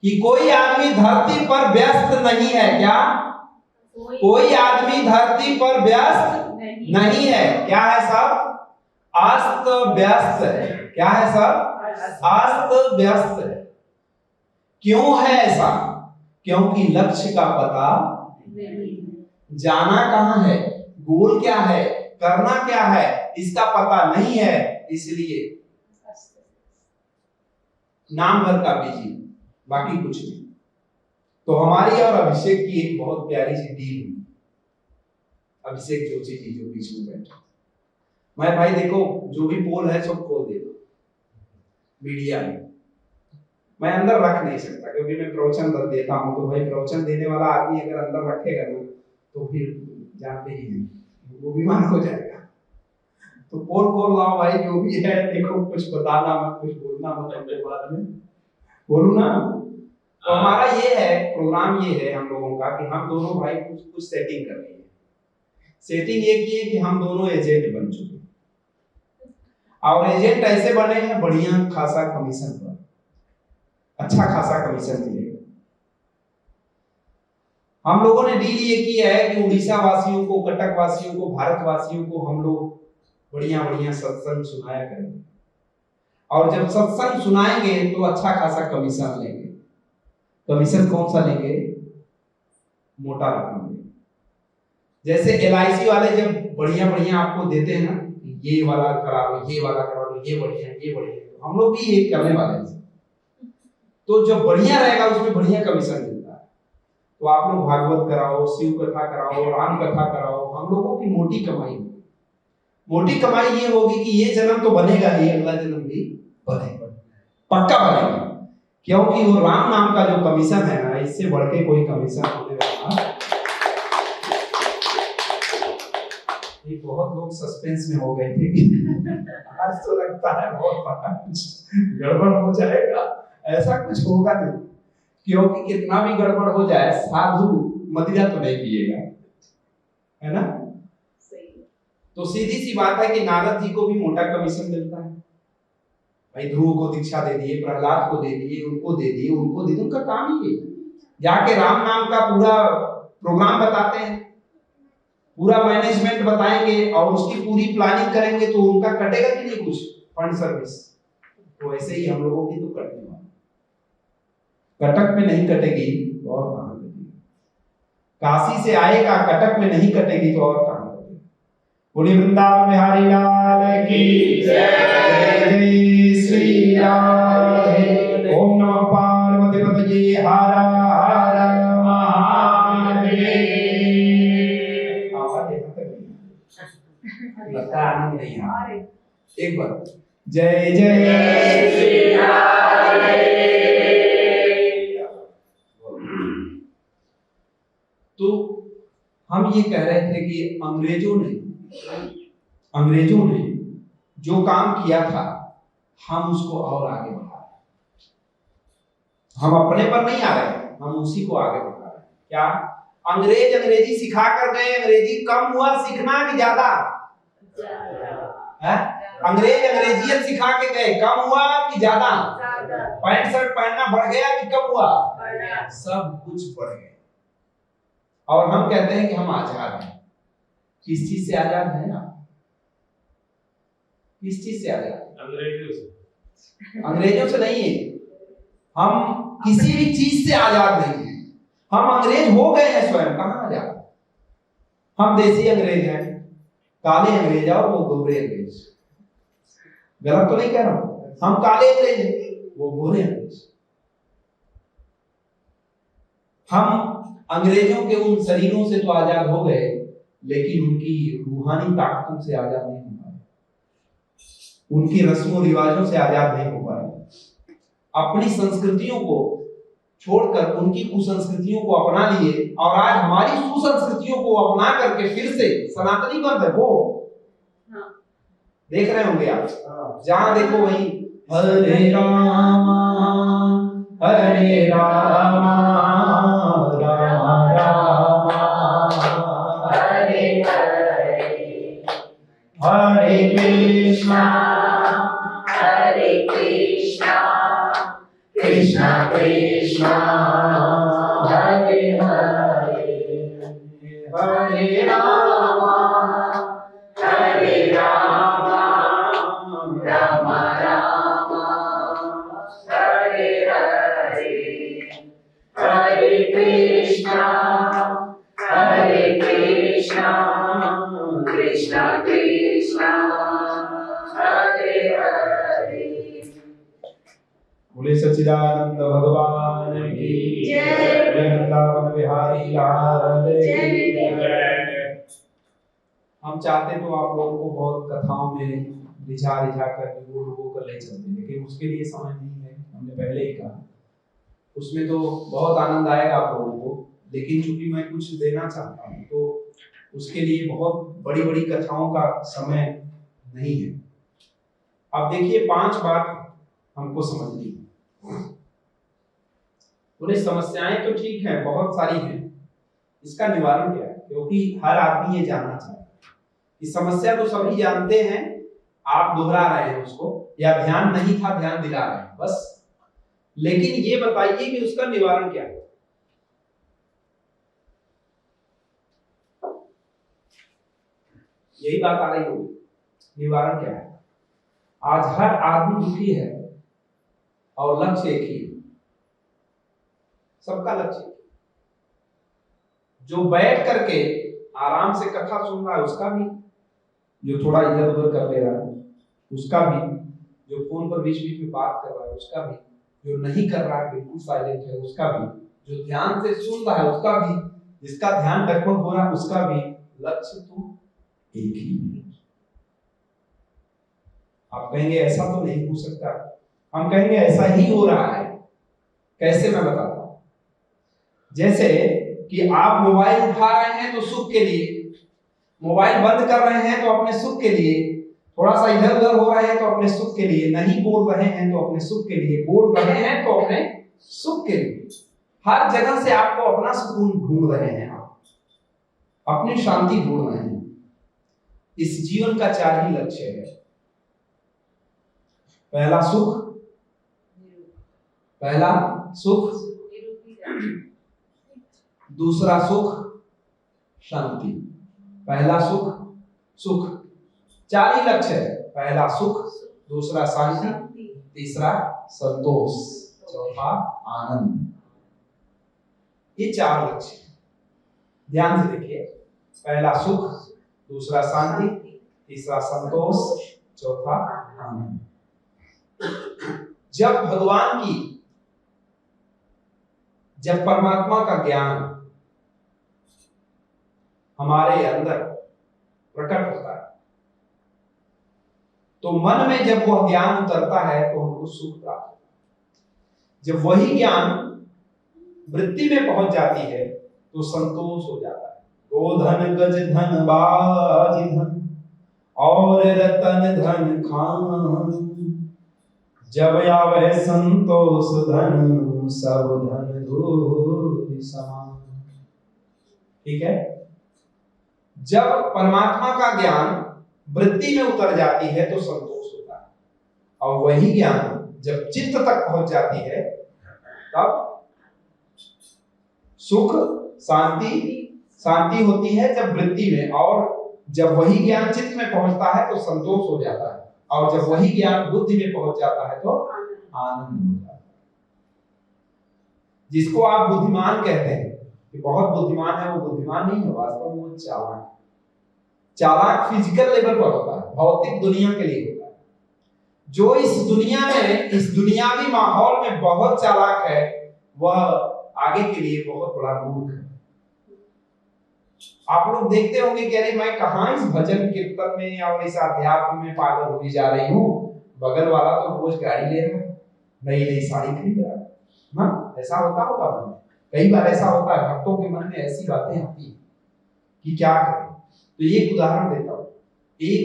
कि कोई आदमी धरती पर व्यस्त नहीं है। क्या? कोई आदमी धरती पर व्यस्त नहीं है। क्या है सब? अस्त व्यस्त है। क्या है सब? अस्त व्यस्त है। क्यों है ऐसा? क्योंकि लक्ष्य का पता नहीं, जाना कहां है, गोल क्या है, करना क्या है, इसका पता नहीं है, इसलिए नाम भर का बिजी, बाकी कुछ नहीं। तो हमारी और अभिषेक की एक बहुत प्यारी सी डील हुई। अभिषेक जोशी जी जो बीच में बैठे, मैं भाई देखो जो भी पोल है सब खोल दे दो मीडिया में, मैं अंदर रख नहीं सकता क्योंकि मैं प्रवचन देता हूँ, तो भाई प्रवचन देने वाला आदमी अगर अंदर रखेगा ना तो फिर जानते ही नहीं वो बीमार हो जाएगा। तो पोल खोल लाओ भाई जो भी है, देखो कुछ बताना मत, कुछ बोलना मत, अपने बारे में बोलू ना। तो हमारा ये है प्रोग्राम, ये है हम लोगों का कि हम दोनों भाई कुछ सेटिंग कर रहे हैं। सेटिंग ये की है कि हम दोनों एजेंट बन चुके हैं, और एजेंट ऐसे बने हैं बढ़िया खासा कमीशन पर, अच्छा खासा कमीशन मिलेगा। हम लोगों ने डील ये की है कि उड़ीसा वासियों को, कटक वासियों को, भारत वासियों को हम लोग बढ़िया बढ़िया सत्संग सुनाया करेंगे, और जब सत्संग सुनाएंगे तो अच्छा खासा कमीशन लेंगे। कमीशन कौन सा लेंगे? मोटा रकम लेंगे। जैसे LIC वाले जब बढ़िया बढ़िया आपको देते हैं ना, ये वाला करा लो, ये वाला करा लो, ये बढ़िया, ये बढ़िया, तो हम लोग भी ये करने वाले हैं। तो जो बढ़िया रहेगा उसमें बढ़िया कमीशन मिलता है। तो आप लोग भागवत कराओ, शिव कथा कराओ, राम कथा कराओ, हम लोगों की मोटी कमाई होगी। मोटी कमाई ये होगी कि ये जन्म तो बनेगा ही, अगला जन्म भी बनेगा, पक्का बनेगा, क्योंकि वो राम नाम का जो कमीशन है ना, इससे बढ़ के कोई कमीशन होने वाला। ये बहुत लोग सस्पेंस में हो गए थे कि आज तो लगता है बहुत बड़ा कुछ गड़बड़ हो जाएगा। ऐसा कुछ होगा नहीं, क्योंकि कितना भी गड़बड़ हो जाए साधु मदिरा तो नहीं पिएगा, है ना? तो सीधी सी बात है कि नारद जी को भी मोटा कमीशन मिलता है। भाई ध्रुव को दीक्षा दे दिए, प्रहलाद को दे दिए, उनको दे दिए, उनको दे दिए, उनका काम ही है जाके राम नाम का पूरा प्रोग्राम बताते हैं, पूरा मैनेजमेंट बताएंगे और उसकी पूरी प्लानिंग करेंगे, तो उनका कटेगा कि नहीं कुछ फंड सर्विस? तो ऐसे ही हम लोगों की तो कटने वाली, कटक में नहीं कटेगी तो और कहां कटेगी? काशी से आएगा, कटक में नहीं कटेगी तो और कहां कटेगी? बोले वृंदावन बिहारी लाल की जय, जय श्री राधे। ओम नमः पार्वती पतये, हर हर महादेव। लगता है आनंद नहीं आ रहा, एक बार जय जय श्री राधे। तो हम ये कह रहे थे कि अंग्रेजों ने जो काम किया था हम उसको और आगे बढ़ा रहे हैं। हम अपने पर नहीं आ रहे हैं, हम उसी को आगे बढ़ा रहे हैं। क्या अंग्रेज अंग्रेजी सिखा कर गए? अंग्रेजी कम हुआ सीखना कि ज्यादा? अंग्रेज अंग्रेजियत सिखा के गए, कम हुआ कि ज्यादा? पैंट शर्ट पहनना बढ़ गया कि कम हुआ? सब कुछ बढ़ गया। और हम कहते हैं कि हम आजाद हैं। किस चीज से आजाद हैं आप? किस चीज से आजाद? अंग्रेजों से नहीं है, हम किसी भी चीज से आजाद नहीं है। हम अंग्रेज हो गए हैं स्वयं, कहां आजाद? हम देसी अंग्रेज हैं, काले अंग्रेज और वो गोरे अंग्रेज। गलत तो नहीं कह रहा हूं? हम काले अंग्रेज हैं, वो गोरे अंग्रेज। हम अंग्रेजों के उन शरीरों से तो आजाद हो गए, लेकिन उनकी रूहानी ताकतों से आजाद नहीं हो पाए, उनकी रस्मों रिवाजों से आजाद नहीं हो पाए। अपनी संस्कृतियों को छोड़कर उनकी कुसंस्कृतियों को अपना लिए, और आज हमारी सुसंस्कृतियों को अपना करके फिर से सनातनी बन रहे। वो देख रहे होंगे आप, जहां देखो वही हरे राम हरे राम राम राम हरे हरे, हरे कृष्णा कृष्णा कृष्णा हरे हरे, हरे राम राम राम हरे हरे, हरे कृष्णा कृष्णा कृष्णा हरे हरे। बोले सच्चिदानंद भगवान की जय। वृंदावन बिहारी लाल की जय। हम चाहते तो आप लोगों को बहुत कथाओं में रिझा कर डुबो कर ले चलते, लेकिन उसके लिए समय नहीं है, हमने पहले ही कहा। उसमें तो बहुत आनंद आएगा आप लोगों को, लेकिन चूंकि मैं कुछ देना चाहता हूँ तो उसके लिए बहुत बड़ी बड़ी कथाओं का समय नहीं है। अब देखिए 5 बात हमको समझनी है। बोले समस्याएं तो ठीक है, बहुत सारी हैं, इसका निवारण क्या है? क्योंकि हर आदमी ये जानना चाहता है कि समस्या तो सभी जानते हैं, आप दोहरा रहे हैं उसको, या ध्यान नहीं था ध्यान दिला रहे हैं बस, लेकिन ये बताइए कि उसका निवारण क्या है। यही बात आ रही होगी, निवारण क्या है? आज हर आदमी दुखी है और लक्ष्य एक ही है, सबका लक्ष्य एक ही। जो बैठ करके आराम से कथा सुन रहा है उसका भी, जो थोड़ा इधर उधर कर ले रहा है उसका भी, जो फोन पर बीच बीच में बात कर रहा है उसका भी, जो नहीं कर रहा है बिल्कुल साइलेंट है उसका भी, जो ध्यान से सुन रहा है उसका भी, जिसका ध्यान डगमग हो रहा है उसका भी, लक्ष्य तो एक ही है। आप कहेंगे ऐसा तो नहीं हो सकता, हम कहेंगे ऐसा ही हो रहा है। कैसे, मैं बताता हूं। जैसे कि आप मोबाइल उठा रहे हैं तो सुख के लिए, मोबाइल बंद कर रहे हैं तो अपने सुख के लिए, थोड़ा सा इधर उधर हो रहे हैं तो अपने सुख के लिए, नहीं बोल रहे हैं तो अपने सुख के लिए, बोल रहे हैं तो अपने सुख के लिए। हर जगह से आपको अपना सुकून ढूंढ रहे हैं, आप अपनी शांति ढूंढ रहे हैं। इस जीवन का 4 ही लक्ष्य है। पहला सुख, दूसरा सुख शांति, पहला सुख 4 ही लक्ष्य है। पहला सुख, दूसरा शांति, तीसरा संतोष, चौथा आनंद। ये 4 लक्ष्य हैं। ध्यान से देखिए, पहला सुख, दूसरा शांति, तीसरा संतोष, चौथा आनंद। जब परमात्मा का ज्ञान हमारे अंदर प्रकट होता है तो मन में जब वह ज्ञान उतरता है तो हमको सुख प्राप्त होता है। जब वही ज्ञान वृत्ति में पहुंच जाती है तो संतोष हो जाता है। गोधन गज धन बाज धन और रतन धन खान, जब आवे संतोष धन सब धन धूल समान। ठीक है, जब परमात्मा का ज्ञान वृत्ति में उतर जाती है तो संतोष होता है, और वही ज्ञान जब चित्त तक पहुंच जाती है तब सुख शांति होती है जब वृत्ति में, और जब वही ज्ञान चित्त में पहुंचता है तो संतोष हो जाता है, और जब वही ज्ञान बुद्धि में पहुंच जाता है तो आनंद हो जाता है। जिसको आप बुद्धिमान कहते हैं कि बहुत बुद्धिमान है, वो बुद्धिमान नहीं है, वास्तव में वो चालाक। चालाक फिजिकल लेवल पर होता है, भौतिक दुनिया के लिए होता है। जो इस दुनिया में, इस दुनियावी माहौल में बहुत चालाक है, वह आगे के लिए बहुत बड़ा मूर्ख है। आप लोग देखते होंगे कि अरे मैं कहाँ इस भजन कीर्तन में और इस अध्यात्म में पागल हुई जा रही हूँ, बगल वाला तो रोज गाड़ी ले रहा है, नई नई साड़ी खरीद रहा है ना। ऐसा होता होगा मन में, कई बार ऐसा होता है, भक्तों के मन में ऐसी बातें आती है कि क्या करें। तो एक उदाहरण देता हूँ। एक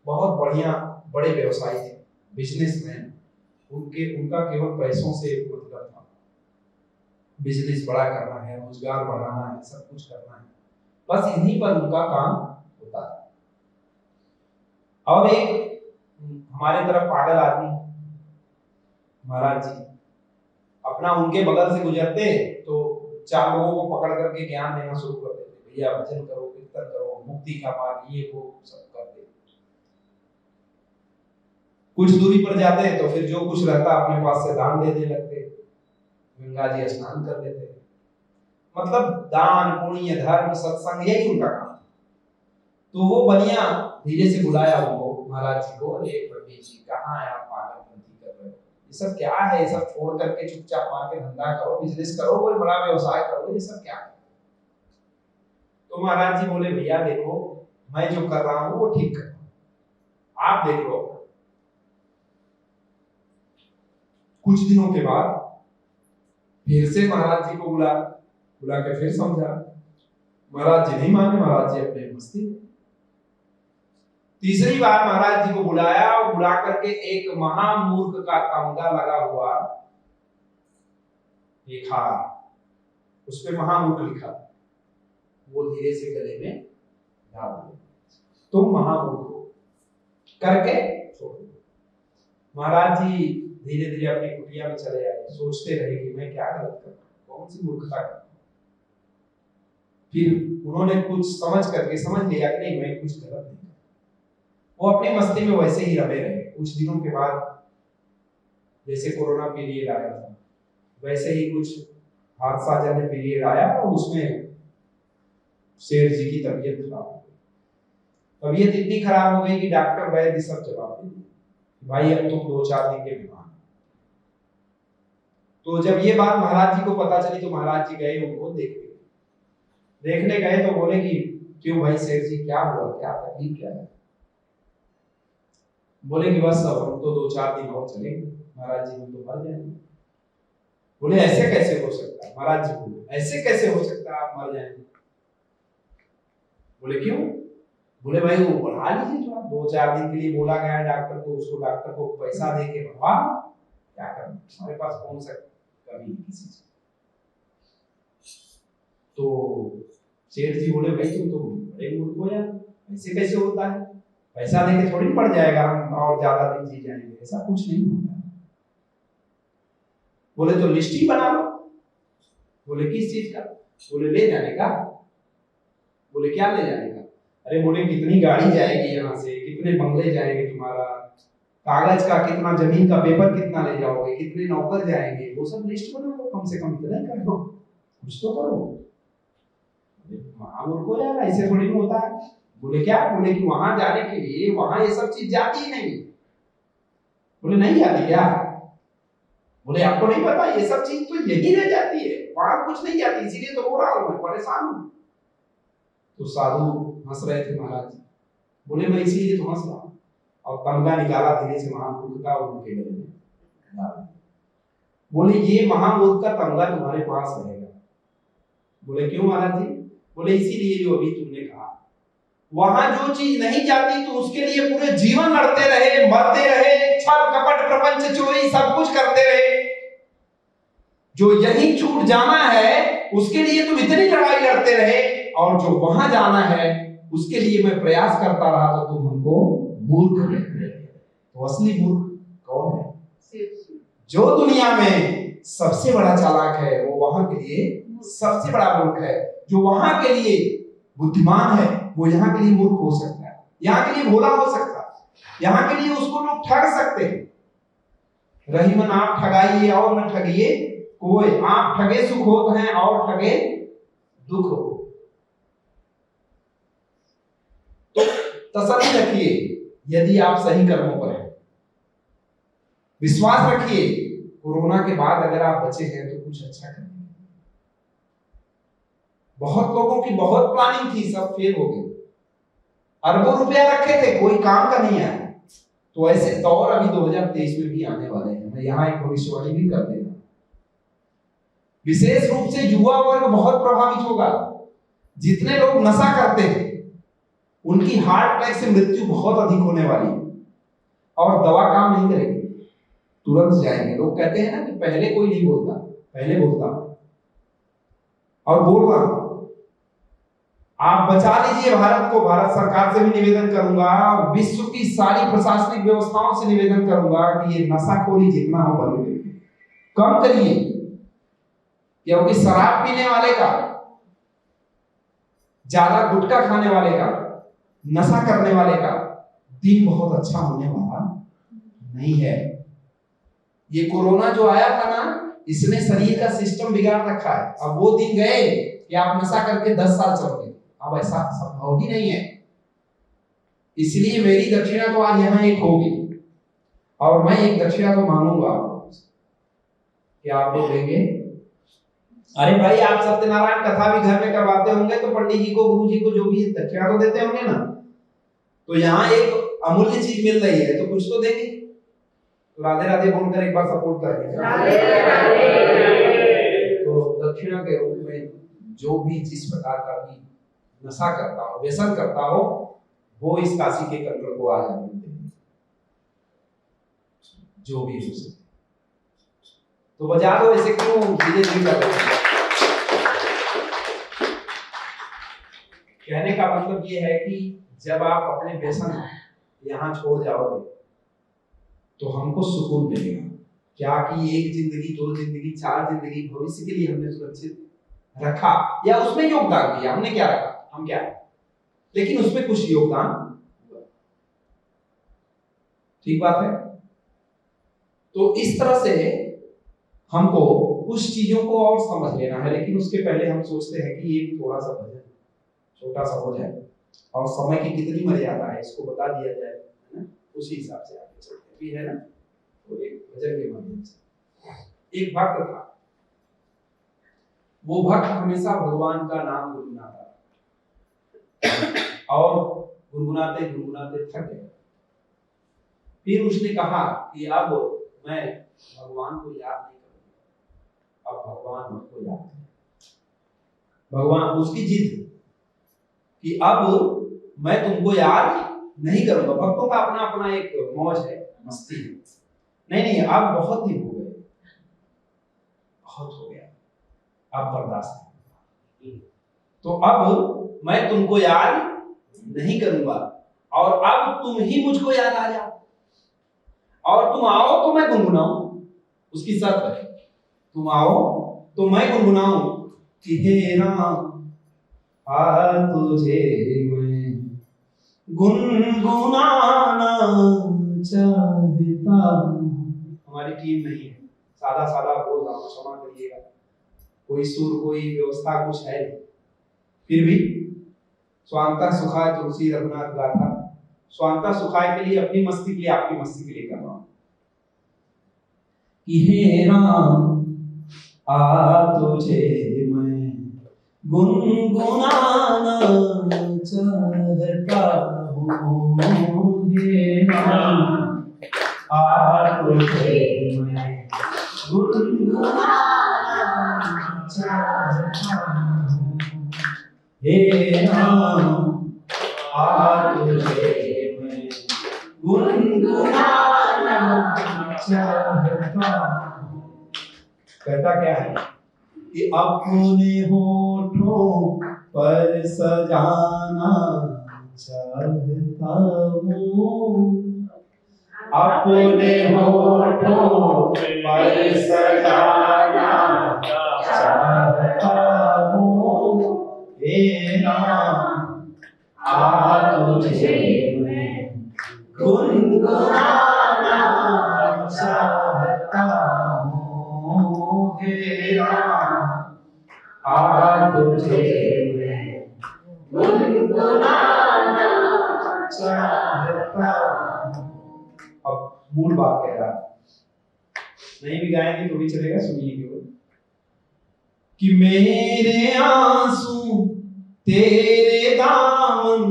बहुत बढ़िया बड़े व्यवसायी थे, बिजनेसमैन, उनका केवल पैसों से मतलब था, बिजनेस बड़ा करना है, रोजगार बढ़ाना है, सब कुछ करना है, बस इन्हीं पर उनका काम होता था। और एक हमारे तरफ पागल आदमी महाराज जी अपना उनके बगल से गुजरते तो 4 लोगों को पकड़ करके ज्ञान देना शुरू कर देते, भैया भजन करो, कीर्तन करो, मुक्ति का मार्ग ये वो सब कर देते। कुछ दूरी पर जाते तो फिर जो कुछ रहता अपने पास से दान देने लगते, गंगा जी स्नान कर देते। मतलब दान पुण्य धर्म सत्संग यही उनका काम। तो वो बनिया धीरे से बुलाया उनको, महाराज जी को, अरे पंडित जी कहाँ है आप, पागलपंती कर रहे हो, ये सब क्या है, ये सब छोड़ करके चुपचाप मार के धंधा करो, बिजनेस करो, कोई बड़ा व्यवसाय करो, ये सब क्या है। तो महाराज जी बोले भैया देखो मैं जो कर रहा हूं वो ठीक कर रहा हूं, आप देख लो। कुछ दिनों के बाद फिर से महाराज जी को बुला के फिर समझा, महाराज जी नहीं माने, महाराज जी अपने मस्ती। तीसरी बार महाराज जी को बुलाया और बुला करके एक महामूर्ख का तमगा लगा हुआ एक हार, उस पे महामूर्ख लिखा, वो धीरे से गले में डाल दिया, तुम महामूर्ख हो करके छोड़ दो। महाराज जी धीरे धीरे अपनी कुटिया में चले आए, सोचते रहे कि मैं क्या गलत कर रहा हूं, कौन सी मूर्खता कर रहा हूं। फिर उन्होंने कुछ समझ लिया कि नहीं मैं कुछ गलत नहीं, वो अपनी मस्ती में वैसे ही रमे रहे। कुछ दिनों के बाद जैसे कोरोना पीरियड आया था वैसे ही कुछ हादसा जन्य पीरियड आया और उसमें शेर जी की तबीयत खराब हो गई। तबीयत इतनी खराब हो गई कि डॉक्टर वैद्य सब जवाब दे दिए, भाई अब तुम 2-4 दिन के बीमार। तो जब ये बात महाराज जी को पता चली तो महाराज जी गए उनको देखने गए तो बोले कि क्यों भाई शेर जी क्या हुआ, क्या तकलीफ क्या है। बोले कि बस अब हम तो 2-4 दिन और चलेंगे, महाराज जी हम तो मर जाएंगे। बोले ऐसे कैसे हो सकता है, महाराज जी बोले ऐसे कैसे हो सकता है आप मर जाएंगे। बोले क्यों, बोले भाई वो बढ़ा लीजिए थोड़ा, 2-4 दिन के लिए बोला गया डॉक्टर को, उसको डॉक्टर को पैसा दे के बढ़वा, क्या करना, हमारे पास कौन सा कभी किसी चीज। तो शेर जी बोले भाई तुम तो बड़े मूर्ख हो यार, ऐसे कैसे होता है, पैसा देके थोड़ी पड़ जाएगा हम और ज्यादा दिन जी जाएंगे, ऐसा कुछ नहीं होता। बोले तो लिस्ट ही बना लो। बोले किस चीज का, बोले ले जाने का। बोले क्या ले जाने का, अरे बोले कितनी गाड़ी जाएगी यहाँ से, कितने बंगले जाएंगे तुम्हारा, कागज का कितना, जमीन का पेपर कितना ले जाओगे, कितने नौकर जाएंगे, वो सब लिस्ट बना लो, कम से कम इतना ही कर लो, कुछ तो करो। मूर्खो यार ऐसे थोड़ी होता है। बोले क्या, बोले कि वहां जाने के लिए वहां ये सब चीज जाती ही नहीं। बोले नहीं जाती क्या, बोले आपको नहीं पता ये सब चीज तो यही रह जाती है, वहां कुछ नहीं जाती, इसीलिए तो हो रहा हूं मैं, परेशान हूं। तो साधु हंस रहे थे महाराज, बोले मैं इसीलिए तो हंस रहा हूं, और तमगा निकाला धीरे से महामूर्ख का उनके गले में। बोले ये महामूर्ख का तमगा तुम्हारे पास रहेगा। बोले क्यों महाराज जी, बोले इसीलिए जो अभी तुमने कहा, वहां जो चीज नहीं जाती तो उसके लिए पूरे जीवन लड़ते रहे, मरते रहे, छल कपट प्रपंच चोरी सब कुछ करते रहे, जो यही छूट जाना है उसके लिए तुम इतनी लड़ाई लड़ते रहे, और जो वहां जाना है उसके लिए मैं प्रयास करता रहा तो तुम हमको मूर्ख कहते रहे। तो असली मूर्ख कौन है, जो दुनिया में सबसे बड़ा चालाक है वो वहां के लिए सबसे बड़ा मूर्ख है, जो वहां के लिए बुद्धिमान है वो यहाँ के लिए मूर्ख हो सकता है, यहाँ के लिए भोला हो सकता है, यहाँ के लिए उसको लोग ठग सकते हैं। रहीमन आप ठगाइए और न ठगिए कोई, आप ठगे सुख होत हैं और ठगे दुख हो। तो तसल्ली रखिए यदि आप सही कर्मों पर हैं, विश्वास रखिए कोरोना के बाद अगर आप बचे हैं तो कुछ अच्छा करें। बहुत लोगों की बहुत प्लानिंग थी, सब फेल हो गई, अरबों रुपया रखे थे कोई काम का नहीं आया। तो ऐसे दौर अभी 2023 में भी आने वाले हैं, मैं यहाँ एक भविष्यवाणी भी कर देता हूं। विशेष रूप से युवा वर्ग बहुत प्रभावित होगा। जितने लोग नशा करते हैं उनकी हार्ट अटैक से मृत्यु बहुत अधिक होने वाली है, और दवा काम नहीं करेगी, तुरंत जाएंगे। लोग कहते हैं ना कि पहले कोई नहीं बोलता, पहले बोलता और बोल रहा हूं। आप बचा लीजिए भारत को, भारत सरकार से भी निवेदन करूंगा, विश्व की सारी प्रशासनिक व्यवस्थाओं से निवेदन करूंगा कि ये नशाखोरी जितना हो बंद करिए, कम करिए, क्योंकि शराब पीने वाले का, ज्यादा गुटखा खाने वाले का, नशा करने वाले का दिन बहुत अच्छा होने वाला नहीं है। ये कोरोना जो आया था ना, इसने शरीर का सिस्टम बिगाड़ रखा है। अब वो दिन गए कि आप नशा करके 10 साल चलोगे, अब ऐसा संभव ही नहीं है। इसलिए मेरी दक्षिणा तो आज यहाँ एक होगी, और मैं एक दक्षिणा तो मांगूंगा क्या आप लोग देंगे? अरे भाई, आप सत्यनारायण कथा भी घर में करवाते होंगे तो पंडित जी को, गुरु जी को जो भी दक्षिणा तो देते होंगे ना। तो यहाँ एक अमूल्य चीज मिल रही है तो कुछ तो देंगे। तो राधे राधे बोलकर एक बार सपोर्ट कर दीजिए। तो दक्षिणा के रूप में जो भी जिस प्रकार का भी नशा करता हो, व्यसन करता हो, वो इस काशी के कंट्रोल को आ जाने देंगे, जो भी हो सके। तो बजा दो, ऐसे क्यों धीरे धीरे कर रहे हैं? कहने का मतलब ये है कि जब आप अपने व्यसन यहाँ छोड़ जाओगे तो हमको सुकून मिलेगा। क्या कि एक जिंदगी, दो जिंदगी, चार जिंदगी भविष्य के लिए हमने सुरक्षित रखा या उसमें योगदान दिया। हमने क्या रखा? हम क्या, लेकिन उसमें कुछ योगदान हुआ। ठीक बात है। तो इस तरह से हमको कुछ चीजों को और समझ लेना है, लेकिन उसके पहले हम सोचते हैं कि एक थोड़ा सा भजन छोटा सा हो जाए और समय की कितनी मर्यादा है इसको बता दिया जाए, है ना? उसी हिसाब से आगे चलते भी है ना। तो एक भजन के माध्यम से एक भक्त था। वो भक्त हमेशा भगवान का नाम गुनगुनाता और गुनगुनाते गुनगुनाते थक गया। फिर उसने कहा कि अब मैं भगवान को याद नहीं करूंगा, अब भगवान हमको याद करें। भगवान, उसकी जिद कि अब मैं तुमको याद नहीं करूंगा। भक्तों का अपना अपना एक मौज है, मस्ती है। नहीं, अब बहुत दिन हो गए, बहुत हो गया, अब बर्दाश्त नहीं। तो अब मैं तुमको याद नहीं करूंगा और अब तुम ही मुझको याद आ जाओ और तुम आओ तो मैं गुनगुनाऊं। उसकी शर्त है, तुम आओ तो मैं गुनगुनाऊं कि हे राम तुझे मैं गुनगुनाना चाहता हूं। हमारी टीम नहीं है, सादा सादा बोल रहा हूं, क्षमा करिएगा। कोई सुर, कोई व्यवस्था कुछ है, फिर भी स्वांता सुखाय तुलसी रघुनाथ गाथा। स्वांता सुखाय के लिए, अपनी मस्ती के लिए, आपकी मस्ती के लिए कर रहा हूं कि हे राम तुझे मैं गुनगुनाना चाहता हूँ। हे राम तुझे मैं गुनगुनाना चाहता हूँ। हे राम तुझे मैं गुनगुनाना चाहता हूँ। कहता क्या है कि अपने होठों पर सजाना चाहता हूँ, अपने होठों पर सजाना चाहता हूँ। हे राम तुझे मैं गुनगुनाना चाहता हूँ। हे राम तुझे मैं गुनगुनाना चाहता हूँ। अब मूल बात कह रहा है, नहीं भी गाएंगे तो भी चलेगा, सुनिए केवल कि मेरे आंसू तेरे दामन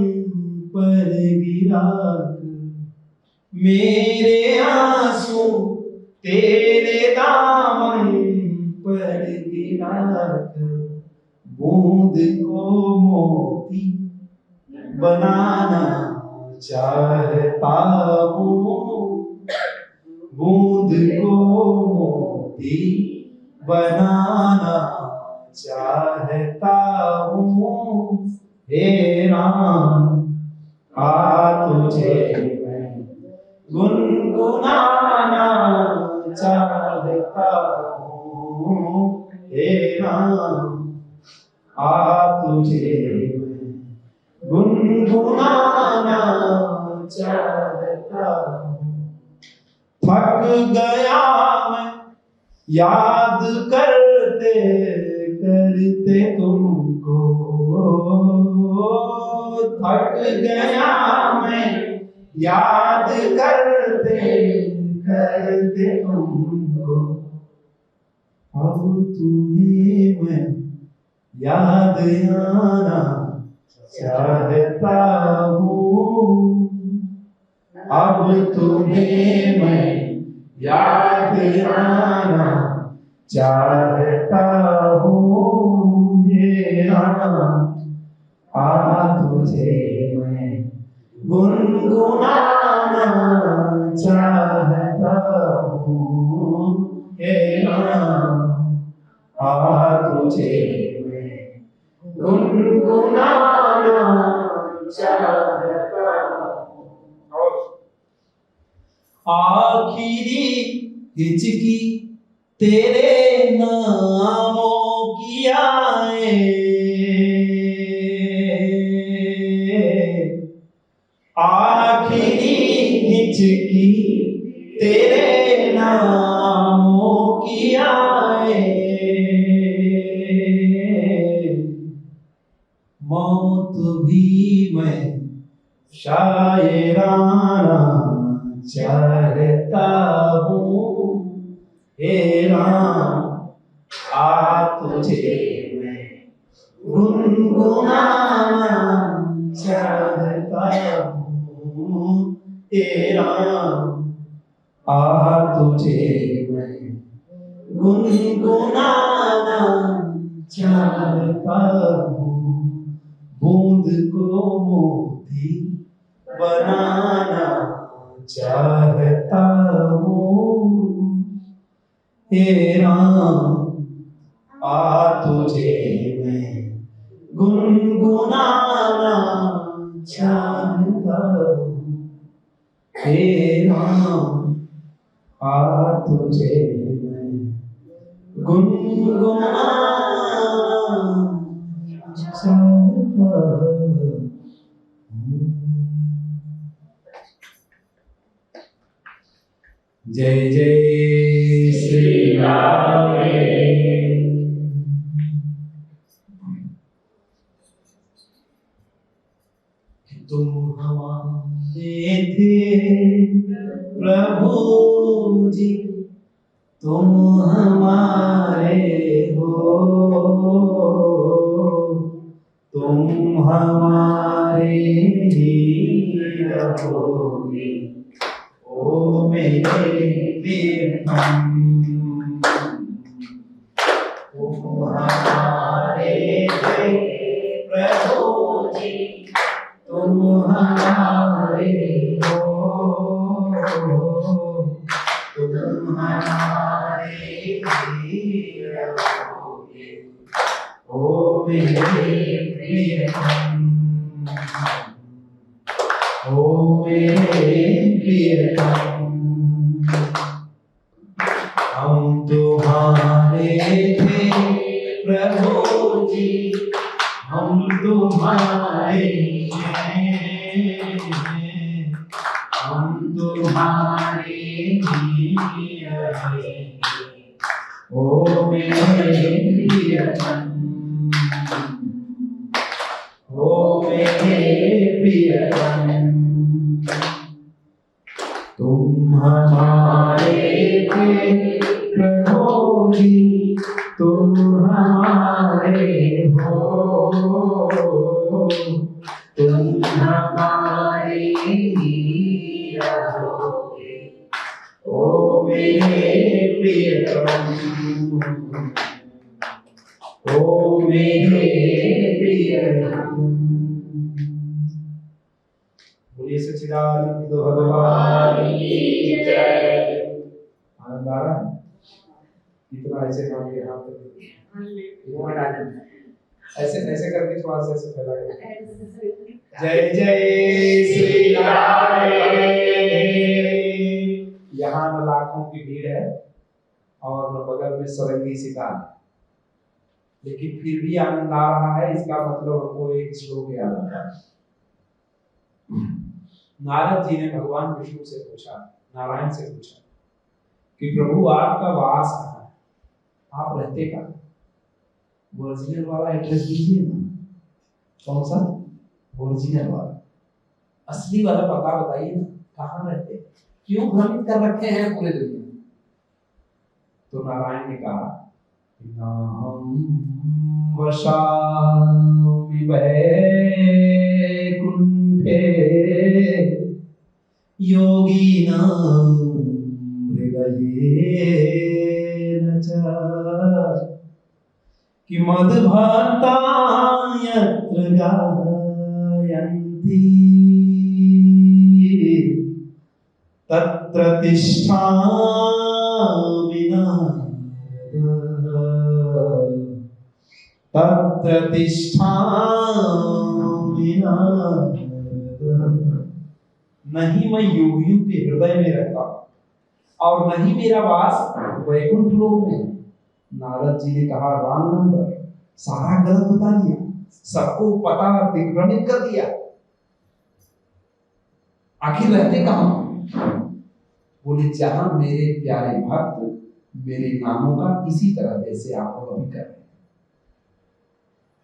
पर गिरा कर, मेरे आंसू तेरे दामन पर गिरा कर, बूंद को मोती बनाना चाहता हूँ, बूंद को मोती बनाना चाहता हूँ। हे राम तुझे मैं गुनगुनाना चाहता हूँ। हे राम तुझे मैं गुनगुनाना चाहता हूँ। थक गया मैं याद करते करते तुमको, थक गया मैं याद करते करते तुमको। अब तुम्हें मैं याद आना चाहता हूँ, अब तुम्हें मैं याद आना चाहता हूँ, हे राम आ तुझे मैं गुनगुनाना चाहता हूँ, हे राम आ तुझे मैं गुनगुनाना चाहता हूँ। आखिरी हिचकी तेरे नामों की आए, आखिरी हिचकी तेरे नामों की आए, मौत भी मैं शायराना चाहता हूँ, हे राम आ तुझे मैं गुनगुनाना चाहता हूँ, हे राम आ तुझे मैं गुनगुनाना चाहता हूँ, बूंद को मोती बनाना चाहता हूँ, हे राम आ तुझे मैं गुनगुनाना चाहता हूँ, हे राम आ तुझे मैं गुनगुनाना चाहता हूँ। जय जय श्री राम। तुम हमारे थे प्रभु जी, तुम हमारे हो, तुम हमारे ही रहोगे, ओ मेरे प्रियतम, तुम हमारे थे प्रभु जी, तुम हमारे हो, तुम हमारे ही रहोगे, ओ मेरे प्रियतम, ओ मेरे प्रियतम। हम तुम्हारे थे प्रभु जी, हम तुम्हारे हैं, हम तुम्हारे ही रहेंगे, ओ मेरे प्रियतम, ओ मेरे प्रियतम। तुम हमारे थे प्रभु जी, तुम हमारे हो, तुम हमारे ही रहोगे, ओ मेरे प्रियतम, ओ मेरे प्रियतम। बोलिए सच्चिदानंद भगवान की जय। आनंद आ रहा है? इतना ऐसे काम के हाथ ऐसे ऐसे करके थोड़ा सा ऐसे फैला के जय जय श्री राम। यहाँ न लाखों की भीड़ है और न बगल में सरंगी शिकार, लेकिन फिर भी आनंद आ रहा है। इसका मतलब हमको एक श्लोक याद आता है। नारद जी ने भगवान विष्णु से पूछा, नारायण से पूछा कि प्रभु आपका वास कहाँ है, आप रहते कहाँ? ओरिजिनल वाला एड्रेस दीजिए ना। कौन सा? ओरिजिनल वाला, असली वाला पता बताइए ना, कहाँ रहते, क्यों भ्रमित कर रखे हैं पूरे दुनिया में? तो नारायण ने कहा नाहं वशामि वैकुण्ठे योगिनां हृदयेन च कि मद्भक्ता यत्र गायन्ति तत्र तिष्ठामि नारद, तत्र तिष्ठामि नारद। नहीं मैं योगियों के हृदय में रहता और नहीं मेरा वास वैकुंठ लोक में। नारद जी ने कहा रॉन्ग नंबर, सारा गलत बता दिया, सबको पता दिग्भ्रमित कर दिया। आखिर रहते कहां? बोले जहां मेरे प्यारे भक्त मेरे नामों का इसी तरह जैसे आप लोग अभी कर रहे हैं,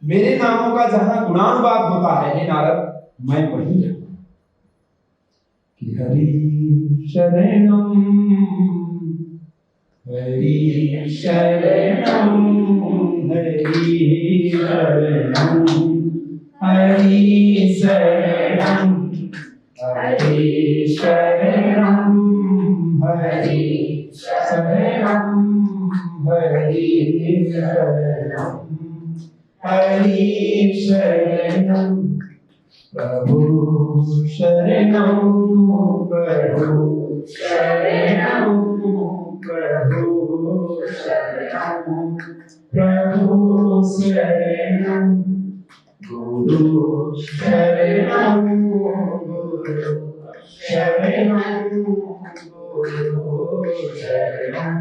मेरे नामों का जहां गुणानुवाद होता है हे नारद, मैं वहीं रहता हूं। कि हरि शरणम हरि शरणम हरि शरणम हरि शरणम हरि शरणम हरि शरणम हरि शरणम हरि शरणम प्रभु शरणम प्रभु शरणम प्रभु शरणम प्रभु शरणम गुरु शरणम गुरु शरणम गुरु शरणम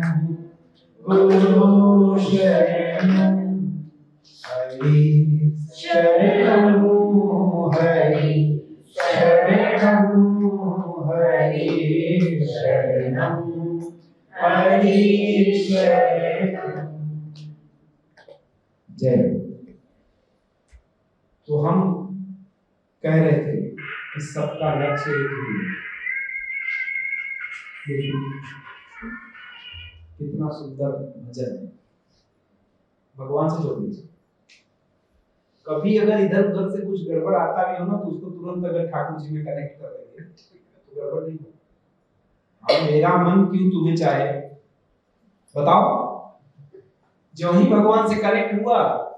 गुरु शरणम हरि शरणम हरि शरणम हरि शरणम हरि शरणम। जय। तो हम कह रहे थे कि सबका लक्ष्य एक ही है, लेकिन कितना सुंदर भजन है, भगवान से जोड़ लीजिए। कभी अगर इधर उधर से कुछ गड़बड़ आता भी हो ना तो उसको तुरंत अगर ठाकुर जी में कनेक्ट कर देंगे तो गड़बड़ नहीं हो। अब मेरा मन क्यों तुम्हें चाहे, बताओ। जो ही भगवान से कनेक्ट हुआ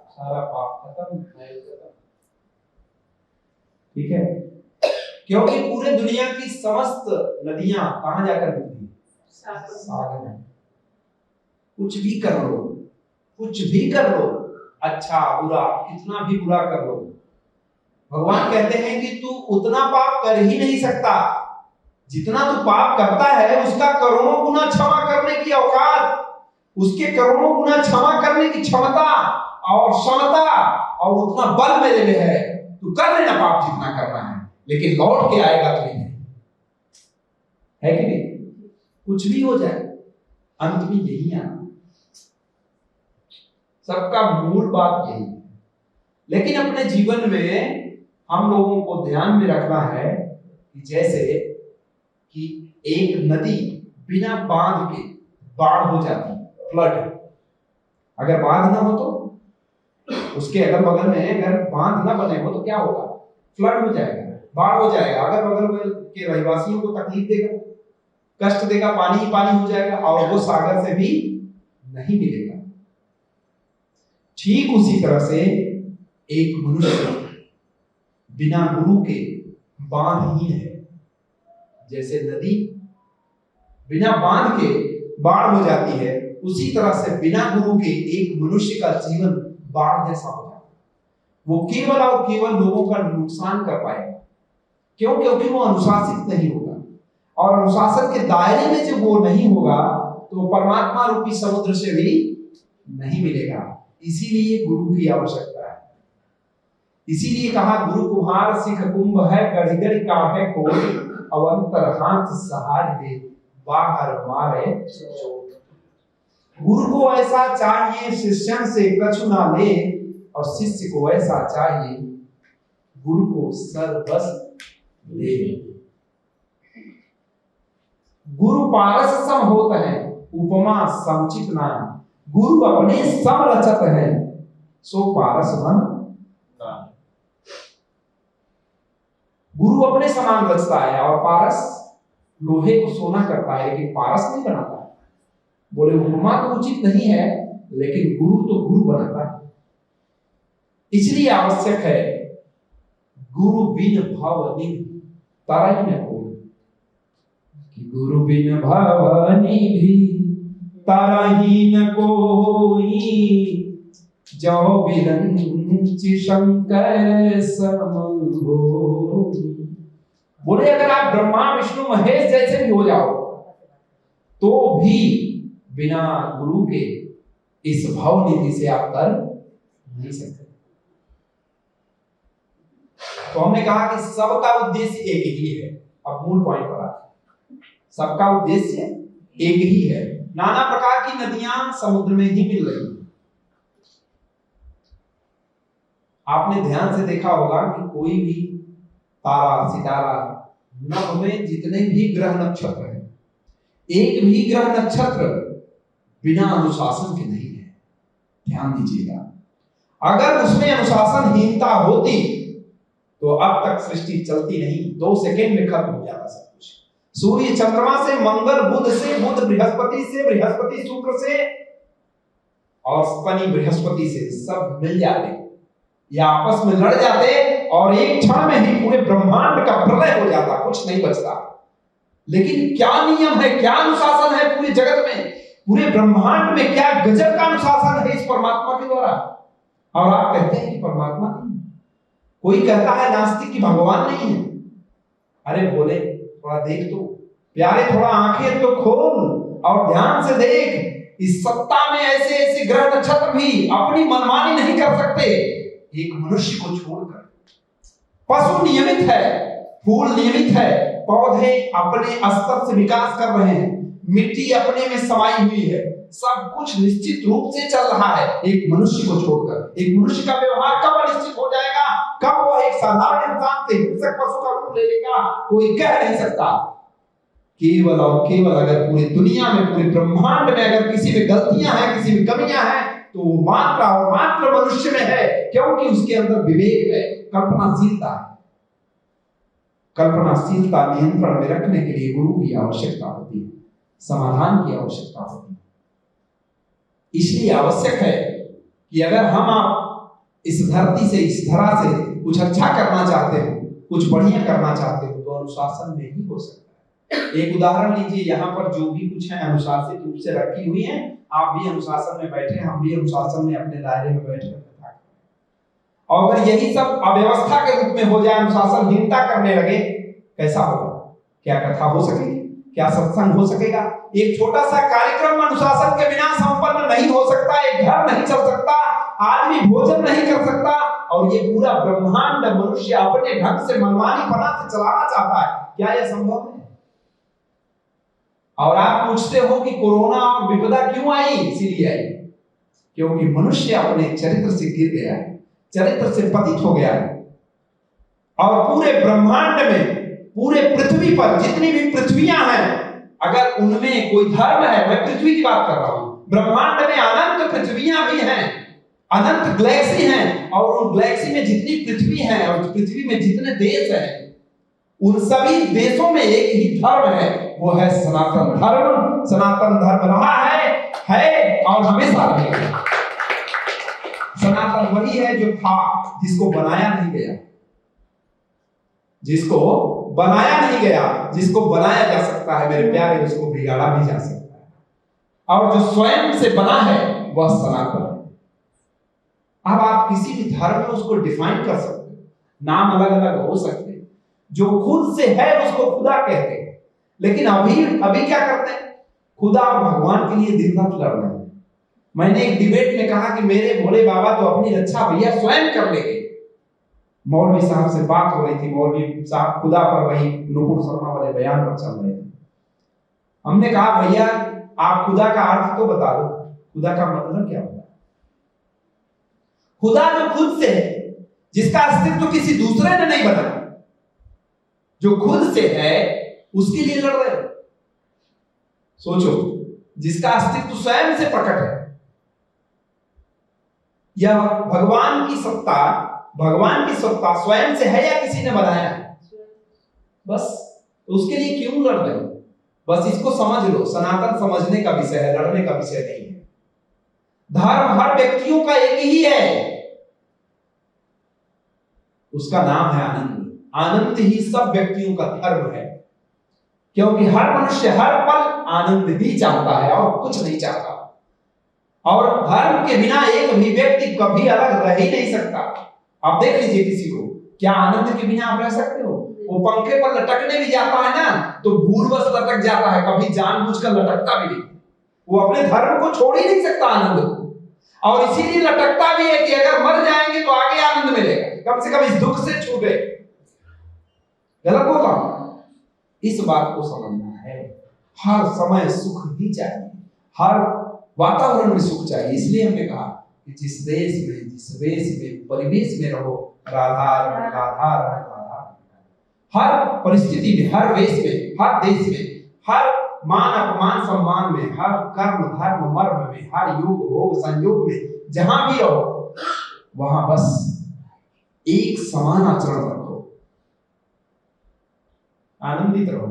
सारा पाप खत्म, ठीक है। क्योंकि पूरे दुनिया की समस्त नदियां कहां जाकर मिलती हैं? सागर में। कुछ भी कर लो, कुछ भी कर लो, अच्छा बुरा कितना भी बुरा कर लो, भगवान कहते हैं कि तू उतना पाप कर ही नहीं सकता जितना तू पाप करता है। उसका करोड़ों गुना क्षमा करने की औकात, उसके करोड़ों गुना क्षमा करने की क्षमता और क्षमता और उतना बल मेरे में है। तू कर लेना पाप जितना करना है, लेकिन लौट के आएगा तो नहीं, है कि नहीं? कुछ भी हो जाए अंत में यही आना, सबका मूल बात यही है। लेकिन अपने जीवन में हम लोगों को ध्यान में रखना है कि जैसे कि एक नदी बिना बांध के बाढ़ हो जाती, फ्लड। अगर बांध ना हो तो उसके अगल बगल में अगर बांध ना बने हो तो क्या होगा? फ्लड हो जाएगा, बाढ़ हो जाएगा, अगर बगल के रहवासियों को तकलीफ देगा, कष्ट देगा, पानी ही पानी हो जाएगा और वो सागर से भी नहीं मिलेगा। ठीक उसी तरह से एक मनुष्य बिना गुरु के बांधहीन है। जैसे नदी बिना बांध के बाढ़ हो जाती है, उसी तरह से बिना गुरु के एक मनुष्य का जीवन बाढ़ जैसा हो जाता है। वो केवल और केवल लोगों का नुकसान कर पाएगा। क्यों? क्योंकि वो अनुशासित नहीं होगा, और अनुशासन के दायरे में जब वो नहीं होगा तो वो परमात्मा रूपी समुद्र से भी नहीं मिलेगा। इसीलिए गुरु की आवश्यकता है। इसीलिए कहा गुरु कुम्हार सिख कुंभ है, गढ़ का है कोई, अवंतर हाथ सहार दे बाहर मारे चोट। गुरु को ऐसा चाहिए शिष्यन से कछु ना ले, और शिष्य को ऐसा चाहिए गुरु को सर्वस ले। गुरु पारस सम होत है, उपमा समुचित नाम। गुरु अपने सम रचत है, सो पारस मन। गुरु अपने समान रचता है और पारस लोहे को सोना करता है, लेकिन पारस नहीं बनाता है। बोले उपमा तो उचित नहीं है, लेकिन गुरु तो गुरु बनाता है। इसलिए आवश्यक है गुरु बिन भवनि तरई न कोई, कि गुरु बिन भवनि भी तरई न कोई, जो बिरंच शंकर सम होई। बोले अगर आप ब्रह्मा विष्णु महेश जैसे भी हो जाओ तो भी बिना गुरु के इस भाव निधि से आप कर नहीं सकते। तो हमने कहा कि सबका उद्देश्य एक ही है। अब मूल पॉइंट पर आते हैं, सबका उद्देश्य एक ही है। नाना प्रकार की नदियां समुद्र में ही मिल रही हैं। आपने ध्यान से देखा होगा कि कोई भी तारा सितारा नभ में जितने भी ग्रह नक्षत्र हैं, एक भी ग्रह नक्षत्र बिना अनुशासन के नहीं है। ध्यान दीजिएगा, अगर उसमें अनुशासनहीनता होती तो अब तक सृष्टि चलती नहीं, 2 सेकंड में खत्म हो जाता सब कुछ। सूर्य चंद्रमा से, मंगल बुध से, बुध बृहस्पति से, बृहस्पति शुक्र से और शनि बृहस्पति से सब मिल जाते या आपस में लड़ जाते और एक क्षण में ही पूरे ब्रह्मांड का प्रलय हो जाता, कुछ नहीं बचता। लेकिन क्या नियम है, क्या अनुशासन है पूरे जगत में, पूरे ब्रह्मांड में क्या गजब का अनुशासन है इस परमात्मा के द्वारा। और आप कहते हैं कि परमात्मा नहीं। कोई कहता है नास्तिक की भगवान नहीं है। अरे बोले थोड़ा देख तो प्यारे, थोड़ा आंखें तो खोल और ध्यान से देख। इस सत्ता में ऐसे ऐसे ग्रह नक्षत्र भी अपनी मनमानी नहीं कर सकते, एक मनुष्य को छोड़कर। पशु नियमित है, फूल नियमित है, पौधे अपने स्तर से विकास कर रहे हैं, मिट्टी अपने में समाई हुई है, सब कुछ निश्चित रूप से चल रहा है। एक मनुष्य को छोड़कर एक मनुष्य का व्यवहार कब अनिश्चित हो जाएगा, कब वो एक साधारण इंसान से हिंसक पशु का रूप ले लेगा, कोई कह नहीं सकता। केवल और केवल अगर पूरी दुनिया में, पूरे ब्रह्मांड में अगर किसी में गलतियां हैं, किसी में कमियां हैं, तो वो मात्र और मात्र मनुष्य में है, क्योंकि उसके अंदर विवेक है, कल्पनाशीलता है। कल्पनाशीलता नियंत्रण में रखने के लिए गुरु की आवश्यकता होती है, समाधान की आवश्यकता होती है। इसलिए आवश्यक है कि अगर हम आप इस धरती से, इस धरा से कुछ अच्छा करना चाहते हो, कुछ बढ़िया करना चाहते हो, तो अनुशासन में ही हो सकता है। एक उदाहरण लीजिए, यहाँ पर जो भी कुछ है अनुशासित रूप से रखी हुई है, आप भी अनुशासन में बैठे, हम भी अनुशासन में अपने दायरे में बैठे। और अगर यही सब अव्यवस्था के रूप में हो जाए, अनुशासनहीनता करने लगे, कैसा होगा? क्या कथा हो सकेगी? क्या सत्संग हो सकेगा? एक छोटा सा कार्यक्रम अनुशासन के बिना संपन्न नहीं हो सकता, एक घर नहीं चल सकता, आदमी भोजन नहीं कर सकता, और ये पूरा ब्रह्मांड मनुष्य अपने ढंग से मनमानीपना से चलाना चाहता है। क्या यह संभव है? और आप पूछते हो कि कोरोना और विपदा क्यों आई? इसीलिए आई क्योंकि मनुष्य अपने चरित्र से गिर गया है, चरित्र से पतित हो गया है। और पूरे ब्रह्मांड में, पूरे पृथ्वी पर जितनी भी पृथ्वियां हैं, अगर उनमें कोई धर्म है, मैं पृथ्वी की बात कर रहा हूं, ब्रह्मांड में अनंत पृथ्वियां भी हैं, अनंत गैलेक्सी हैं, और उन गैलेक्सी में जितनी पृथ्वी है और पृथ्वी में जितने देश हैं, उन सभी देशों में एक ही धर्म है, वो है सनातन धर्म। सनातन धर्म रहा है और हमेशा रहेगा। सनातन वही है जो था, जिसको बनाया नहीं गया, जिसको बनाया नहीं गया, जिसको बनाया जा सकता है मेरे प्यारे, उसको बिगाड़ा भी जा सकता है, और जो स्वयं से बना है वह सनातन है। अब आप किसी भी धर्म में उसको डिफाइन कर सकते हो, नाम अलग अलग हो सकते हैं, जो खुद से है उसको खुदा कहते हैं। लेकिन अभी क्या करते हैं? खुदा और भगवान के लिए दिन रात लड़ रहे हैं। मैंने एक डिबेट में कहा कि मेरे भोले बाबा तो अपनी रक्षा भैया स्वयं कर लेंगे। मौलवी साहब से बात हो रही थी, मौलवी साहब खुदा पर वही नुपुर शर्मा वाले बयान पर चल रहे थे। हमने कहा भैया आप खुदा का अर्थ तो बता दो, खुदा का मतलब क्या होता है? खुदा जो खुद से है, जिसका अस्तित्व किसी दूसरे ने नहीं बनाया, जो खुद से है उसके लिए लड़ रहे हो। सोचो, जिसका अस्तित्व स्वयं से प्रकट है, यह भगवान की सत्ता स्वयं से है या किसी ने बनाया है? बस तो उसके लिए क्यों लड़ रहे हो? बस इसको समझ लो, सनातन समझने का विषय है, लड़ने का विषय नहीं है। धर्म हर व्यक्तियों का एक ही है, उसका नाम है आनंद। आनंद ही सब व्यक्तियों का धर्म है, क्योंकि हर मनुष्य हर पल आनंद ही चाहता है और कुछ नहीं चाहता। और धर्म के बिना एक भी व्यक्ति कभी अलग रह ही नहीं सकता। आप देख लीजिए किसी को, क्या आनंद के बिना आप रह सकते हो? वो पंखे पर लटकने भी जाता है ना, तो भूलवश लटक जाता है, कभी जानबूझकर लटकता भी नहीं। वो अपने धर्म को छोड़ ही नहीं सकता आनंद को, और इसीलिए लटकता भी है कि अगर मर जाएंगे तो आगे आनंद मिलेगा, कम से कम इस दुख से छूटे। गलत बोला? इस बात को समझना है। हर समय सुख ही चाहिए, हर वातावरण में सुख चाहिए। इसलिए हमने कहा कि जिस देश में, जिस वेश में, परिवेश में रहो, राधा रमण राधा रमण राधा। हर परिस्थिति में, हर वेश में, हर देश में, हर मान अपमान सम्मान में, हर कर्म धर्म मर्म में, हर योग भोग संयोग में, जहां भी रहो वहां बस एक समान आचरण रखो, आनंदित रहो।